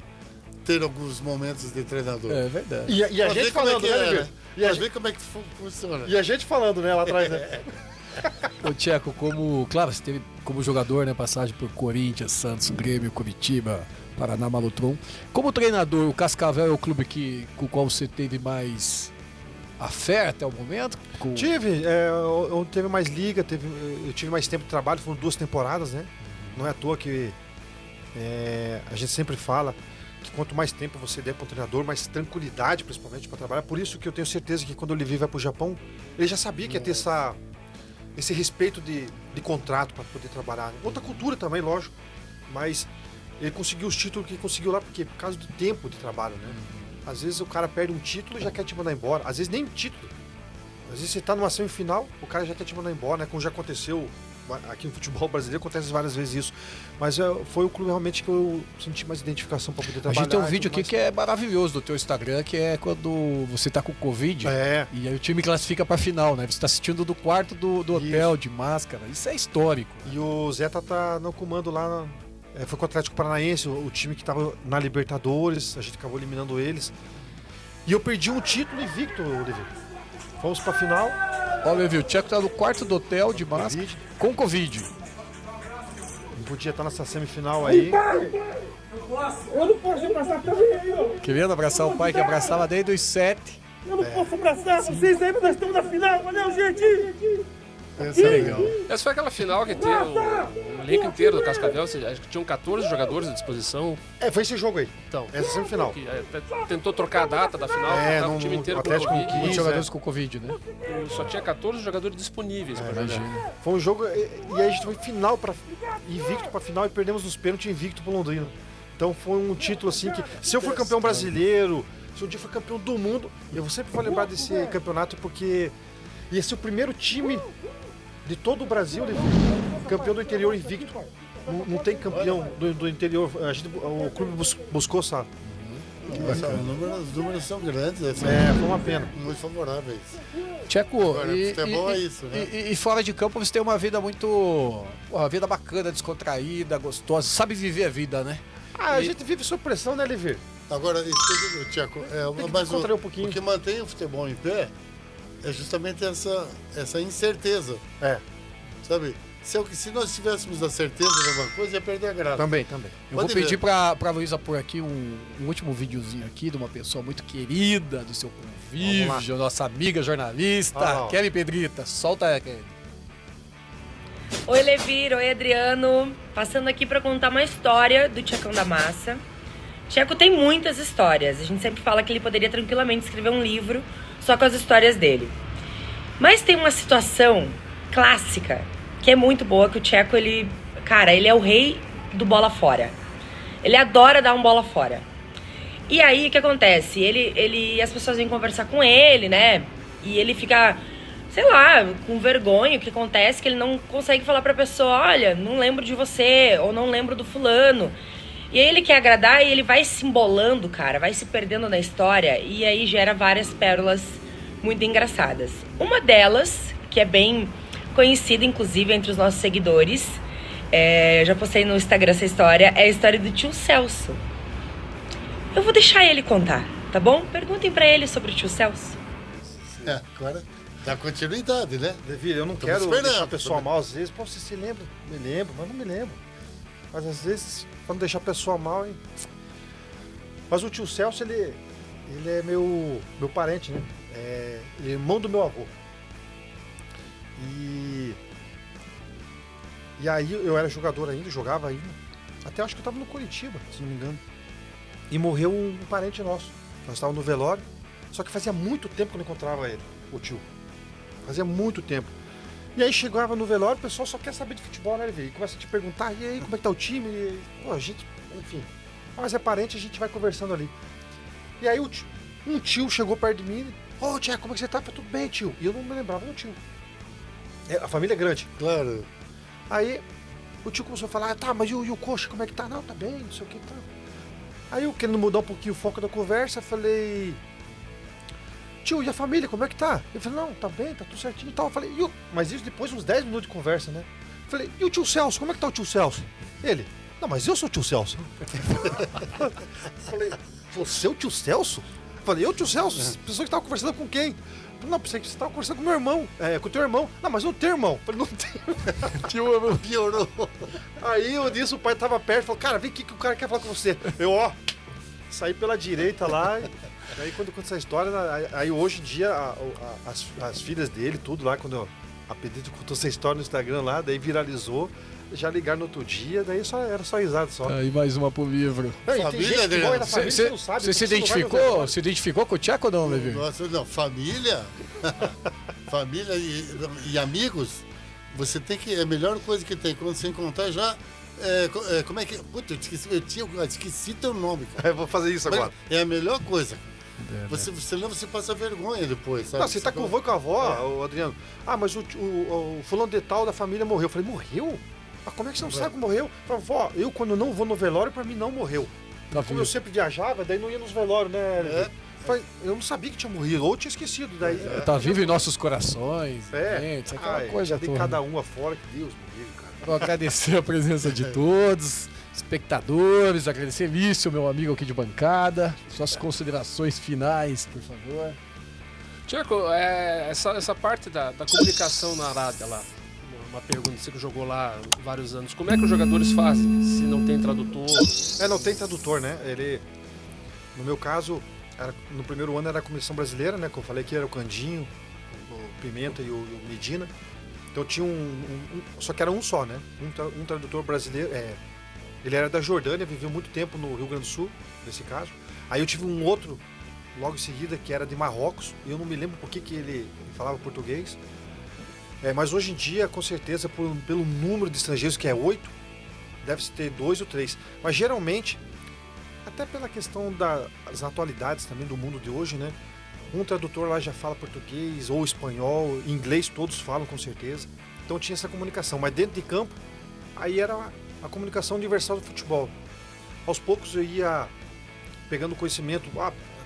Speaker 3: ter alguns momentos de treinador.
Speaker 2: é verdade.
Speaker 1: E a
Speaker 3: Pra
Speaker 1: gente
Speaker 3: ver como é
Speaker 1: falando,
Speaker 3: que
Speaker 1: né,
Speaker 3: é,
Speaker 1: Levi?
Speaker 3: né?
Speaker 1: E a
Speaker 3: Pra
Speaker 1: gente-
Speaker 3: ver como é que funciona.
Speaker 1: E a gente falando, né, lá atrás, né?
Speaker 2: Ô, Tcheco, claro, você teve como jogador, né, passagem por Corinthians, Santos, Grêmio, Curitiba, Paraná, Malutron. Como treinador, o Cascavel é o clube com o qual você teve mais a fé até o momento?
Speaker 1: Tive, eu teve mais liga, eu tive mais tempo de trabalho, foram 2 temporadas, né? Não é à toa que a gente sempre fala que quanto mais tempo você der para um treinador, mais tranquilidade, principalmente para trabalhar. Por isso que eu tenho certeza que quando o Olivier vai para o Japão, ele já sabia que ia ter esse respeito de contrato para poder trabalhar. Outra cultura também, lógico, mas ele conseguiu os títulos que conseguiu lá porque por causa do tempo de trabalho, né? Às vezes o cara perde um título e já quer te mandar embora. Às vezes nem título. Às vezes você tá numa semifinal, o cara já quer te mandar embora, né? Como já aconteceu aqui no futebol brasileiro, acontece várias vezes isso. Mas foi o clube realmente que eu senti mais identificação para poder
Speaker 2: A
Speaker 1: trabalhar.
Speaker 2: gente tem um
Speaker 1: e
Speaker 2: vídeo
Speaker 1: tudo
Speaker 2: aqui que é maravilhoso do teu Instagram, que é quando você tá com Covid e aí o time classifica pra final, né? Você tá assistindo do quarto do hotel, de máscara. Isso é histórico.
Speaker 1: E o Zeta tá no comando lá, foi com o Atlético Paranaense, o time que tava na Libertadores, a gente acabou eliminando eles. E eu perdi um título invicto, Olivier. Fomos pra final,
Speaker 2: Olha, viu, o Tcheco tá no quarto do hotel de máscara com Covid.
Speaker 1: Não podia estar nessa semifinal aí.
Speaker 6: Eu não posso abraçar também, ó.
Speaker 2: Querendo abraçar o pai que abraçava desde os 7.
Speaker 6: Eu não posso abraçar vocês aí, mas nós estamos na final. Valeu, gente.
Speaker 3: Essa é legal.
Speaker 4: Essa foi aquela final que teve o elenco inteiro do Cascavel, ou seja, acho que tinham 14 jogadores à disposição.
Speaker 1: Foi esse jogo aí.
Speaker 4: Então,
Speaker 1: Essa semifinal.
Speaker 4: que até tentou trocar a data da final, tava o time inteiro com
Speaker 1: Atlético
Speaker 4: Covid,
Speaker 1: com
Speaker 2: Muitos
Speaker 1: 15,
Speaker 2: jogadores com Covid, né?
Speaker 4: só tinha 14 jogadores disponíveis pra jogar.
Speaker 2: Imagina.
Speaker 1: Foi um jogo. E aí a gente foi final invicto pra final e perdemos nos pênaltis invicto pro Londrina. Então foi um título assim que, se eu for campeão brasileiro, se um dia for campeão do mundo, eu sempre vou lembrar desse campeonato porque ia ser o primeiro time de todo o Brasil, campeão do interior invicto. Não tem campeão do interior. O clube buscou, sabe?
Speaker 3: Os números são grandes,
Speaker 1: Foi uma pena.
Speaker 3: muito favoráveis.
Speaker 2: Tcheco,
Speaker 3: Agora, futebol é isso, né?
Speaker 2: E fora de campo você tem uma vida muito. Uma vida bacana, descontraída, gostosa. Sabe viver a vida, né?
Speaker 1: A gente vive sob pressão, né, Liver?
Speaker 3: Agora, isso, Tcheco,
Speaker 1: Tem que
Speaker 3: mas
Speaker 1: descontrair um pouquinho.
Speaker 3: o que mantém o futebol em pé é justamente essa incerteza, sabe? Se nós tivéssemos a certeza de alguma coisa, ia perder a graça.
Speaker 1: Também.
Speaker 2: Eu
Speaker 3: Pode
Speaker 2: vou pedir
Speaker 3: ver.
Speaker 2: pra Luísa pôr aqui um último videozinho aqui de uma pessoa muito querida do seu convívio, nossa amiga jornalista,
Speaker 1: Olha lá, ó.
Speaker 2: Kelly Pedrita. Solta ela, Kelly.
Speaker 7: Oi, Levir. Oi, Adriano. Passando aqui para contar uma história do Tchecão da Massa. Tcheco tem muitas histórias. A gente sempre fala que ele poderia tranquilamente escrever um livro só com as histórias dele. Mas tem uma situação clássica que é muito boa, que o Tcheco, ele é o rei do bola fora. Ele adora dar um bola fora. E aí, o que acontece? As pessoas vêm conversar com ele, né? E ele fica, sei lá, com vergonha. O que acontece é que ele não consegue falar pra pessoa, olha, não lembro de você, ou não lembro do fulano. E aí ele quer agradar e ele vai se embolando, cara, vai se perdendo na história. E aí gera várias pérolas muito engraçadas. Uma delas, que é bem conhecida, inclusive, entre os nossos seguidores, eu já postei no Instagram essa história, é a história do tio Celso. Eu vou deixar ele contar, tá bom? Perguntem pra ele sobre o tio Celso.
Speaker 3: Agora dá continuidade, né?
Speaker 1: Devir, eu não
Speaker 3: Estamos
Speaker 1: quero
Speaker 3: esperando.
Speaker 1: deixar a pessoa mal às vezes. Pô, você se lembra? Me lembro, mas não me lembro. Mas às vezes, pra não deixar a pessoa mal, hein? Mas o tio Celso, ele é meu parente, né? Ele é irmão do meu avô. E aí eu era jogador ainda, jogava ainda. Até acho que eu tava no Curitiba, se não me engano. E morreu um parente nosso. Nós estávamos no velório. Só que fazia muito tempo que eu não encontrava ele, o tio. Fazia muito tempo. E aí chegava no velório, o pessoal só quer saber de futebol, né, Levi? E começa a te perguntar, e aí, como é que tá o time? E, pô, a gente, enfim. Mas é parente, a gente vai conversando ali. E aí um tio chegou perto de mim, ô, tia, como é que você tá? Eu falei, tudo bem, tio. E eu não me lembrava do tio. A família é grande.
Speaker 3: Claro.
Speaker 1: Aí o tio começou a falar, tá, mas e o Coxa, como é que tá? Não, tá bem, não sei o que, tá. Aí eu, querendo mudar um pouquinho o foco da conversa, falei, tio, e a família, como é que tá? Ele falou, não, tá bem, tá tudo certinho e tal. Eu falei, mas isso depois de uns 10 minutos de conversa, né? Eu falei, e o tio Celso, como é que tá o tio Celso? Ele, não, mas eu sou o tio Celso. Eu falei, você é o tio Celso? Eu falei, eu, tio Celso? Pessoa que tava conversando com quem? Eu falei, não, pensei que você tava conversando com meu irmão, com o teu irmão. Não, mas eu não tenho irmão. Eu falei, não tenho. Tio, piorou. Aí eu disse, o pai tava perto, falou, cara, vem aqui que o cara quer falar com você. Eu, saí pela direita lá. Aí quando eu conto essa história, aí hoje em dia as filhas dele, tudo lá, quando a Pedrito contou essa história no Instagram lá, daí viralizou, já ligaram no outro dia, daí era só risada só.
Speaker 2: Aí mais uma pro livro.
Speaker 1: Não, e tem
Speaker 3: Família,
Speaker 1: gente que
Speaker 3: Adriano.
Speaker 1: morre na família, você não sabe.
Speaker 2: Você se
Speaker 1: porque não vai no
Speaker 2: identificou?
Speaker 1: velório.
Speaker 2: Se identificou com o Tcheco ou não, Levi?
Speaker 3: Nossa, não, família, família e amigos, você tem que. É a melhor coisa que tem. Quando você encontrar já. Como é que. Puta, eu esqueci teu nome, cara.
Speaker 1: Eu vou fazer isso agora.
Speaker 3: É a melhor coisa. Senão você passa vergonha depois, sabe?
Speaker 1: Não, você tá com o avô e com a avó, o Adriano. Ah, mas o fulano de tal da família morreu. Eu falei, morreu? Mas como é que você não sabe que morreu? Eu falei, vó, eu quando não vou no velório, pra mim não morreu.
Speaker 2: Tá
Speaker 1: Como
Speaker 2: vivo.
Speaker 1: eu sempre viajava, daí não ia nos velórios, né? Eu não sabia que tinha morrido, ou tinha esquecido. Daí,
Speaker 2: Tá vivo em nossos corações,
Speaker 1: É.
Speaker 2: gente, aquela
Speaker 1: Ai,
Speaker 2: coisa
Speaker 1: já tem
Speaker 2: toda.
Speaker 1: cada um afora, que Deus me livre, cara.
Speaker 2: Quero agradecer a presença de todos, espectadores, agradecer Lício, meu amigo aqui de bancada. Suas considerações finais, por favor.
Speaker 4: Tcheco, essa parte da comunicação na Arábia lá, uma pergunta, você que jogou lá vários anos, como é que os jogadores fazem se não tem tradutor?
Speaker 1: Não tem tradutor, né? No meu caso, no primeiro ano era a comissão brasileira, né? Que eu falei que era o Candinho, o Pimenta e o Medina. Então tinha só que era um só, né? Um tradutor brasileiro, ele era da Jordânia, viveu muito tempo no Rio Grande do Sul, nesse caso. Aí eu tive um outro, logo em seguida, que era de Marrocos, e eu não me lembro por que ele falava português. Mas hoje em dia, com certeza, pelo número de estrangeiros, que é 8, deve-se ter 2 ou 3. Mas geralmente, até pela questão das atualidades também do mundo de hoje, né? Um tradutor lá já fala português ou espanhol, inglês todos falam com certeza. Então tinha essa comunicação. Mas dentro de campo, aí era a comunicação universal do futebol. Aos poucos eu ia pegando conhecimento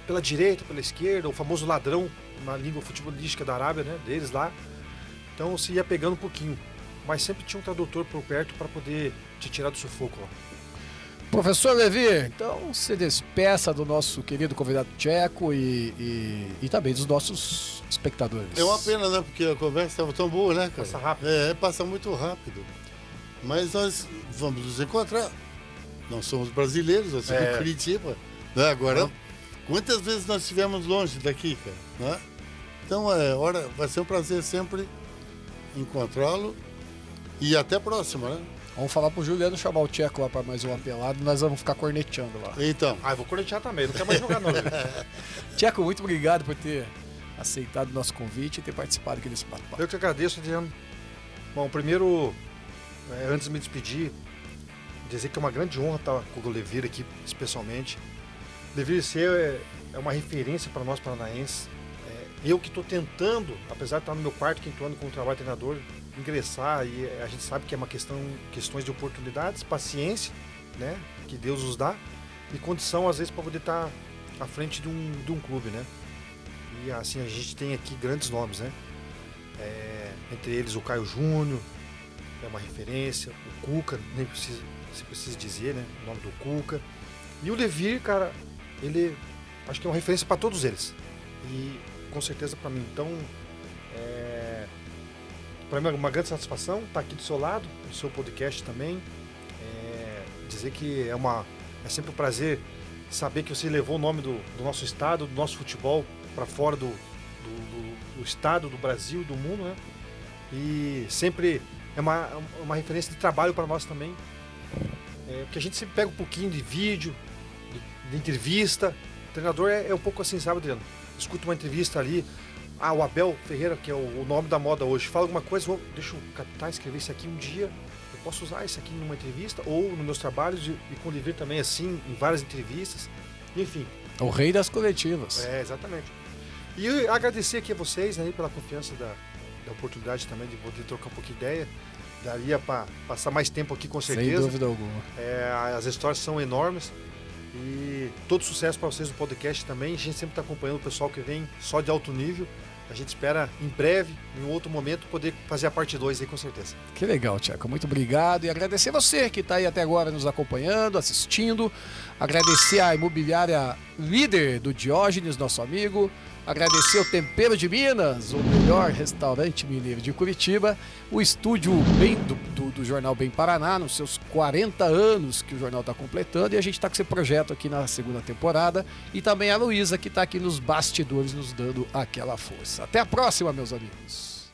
Speaker 1: pela direita, pela esquerda, o famoso ladrão na língua futebolística da Arábia, né? Deles lá. Então você ia pegando um pouquinho, mas sempre tinha um tradutor por perto para poder te tirar do sufoco lá.
Speaker 2: Professor Levi, então se despeça do nosso querido convidado Tcheco e também dos nossos espectadores.
Speaker 3: É uma pena, né? Porque a conversa estava tão boa, né, cara?
Speaker 1: Passa rápido.
Speaker 3: Passa muito rápido. Mas nós vamos nos encontrar. Nós somos brasileiros, nós somos de Curitiba. Né? Agora, quantas vezes nós estivemos longe daqui, cara? Né? Então, vai ser um prazer sempre encontrá-lo e até a próxima, né?
Speaker 2: Vamos falar pro Juliano chamar o Tcheco lá para mais um apelado, nós vamos ficar corneteando lá.
Speaker 3: Então.
Speaker 1: Eu vou cornetear também, não quero mais jogar não.
Speaker 2: Tcheco, muito obrigado por ter aceitado o nosso convite e ter participado aqui desse bate-papo.
Speaker 1: Eu que agradeço, Adriano. Bom, primeiro, antes de me despedir, dizer que é uma grande honra estar com o Levir aqui, especialmente. Levir é uma referência para nós paranaenses. Eu que estou tentando, apesar de estar no meu quarto, quinto ano como trabalho treinador, ingressar, e a gente sabe que é uma questões de oportunidades, paciência, né, que Deus nos dá, e condição, às vezes, para poder estar à frente de um clube, né. E assim, a gente tem aqui grandes nomes, né, entre eles o Caio Júnior, é uma referência, o Cuca, nem precisa dizer, né, o nome do Cuca, e o Levir, cara, ele acho que é uma referência para todos eles, e com certeza para mim. Então, para mim é uma grande satisfação estar aqui do seu lado, no seu podcast também. Dizer que é sempre um prazer saber que você levou o nome do nosso estado, do nosso futebol para fora do estado, do Brasil, do mundo, né? E sempre é uma referência de trabalho para nós também. Porque a gente sempre pega um pouquinho de vídeo, de entrevista. O treinador é um pouco assim, sabe, Adriano? Escuta uma entrevista ali, o Abel Ferreira, que é o nome da moda hoje, fala alguma coisa, deixa eu captar, escrever isso aqui um dia, eu posso usar isso aqui numa entrevista, ou nos meus trabalhos, e com o Levir também, assim, em várias entrevistas, enfim.
Speaker 2: O rei das coletivas.
Speaker 1: Exatamente. E agradecer aqui a vocês, né, pela confiança da oportunidade também de poder trocar um pouquinho de ideia, daria para passar mais tempo aqui com certeza.
Speaker 2: Sem dúvida alguma.
Speaker 1: As histórias são enormes. E todo sucesso para vocês no podcast também. A gente sempre está acompanhando o pessoal que vem só de alto nível. A gente espera em breve, em um outro momento, poder fazer a parte 2 aí com certeza.
Speaker 2: Que legal, Tcheco. Muito obrigado. E agradecer você que está aí até agora nos acompanhando, assistindo. Agradecer a imobiliária líder do Diógenes, nosso amigo. Agradecer o Tempero de Minas, o melhor restaurante mineiro de Curitiba. O estúdio do Jornal Bem Paraná, nos seus 40 anos que o jornal está completando. E a gente está com esse projeto aqui na segunda temporada. E também a Luísa, que está aqui nos bastidores nos dando aquela força. Até a próxima, meus amigos.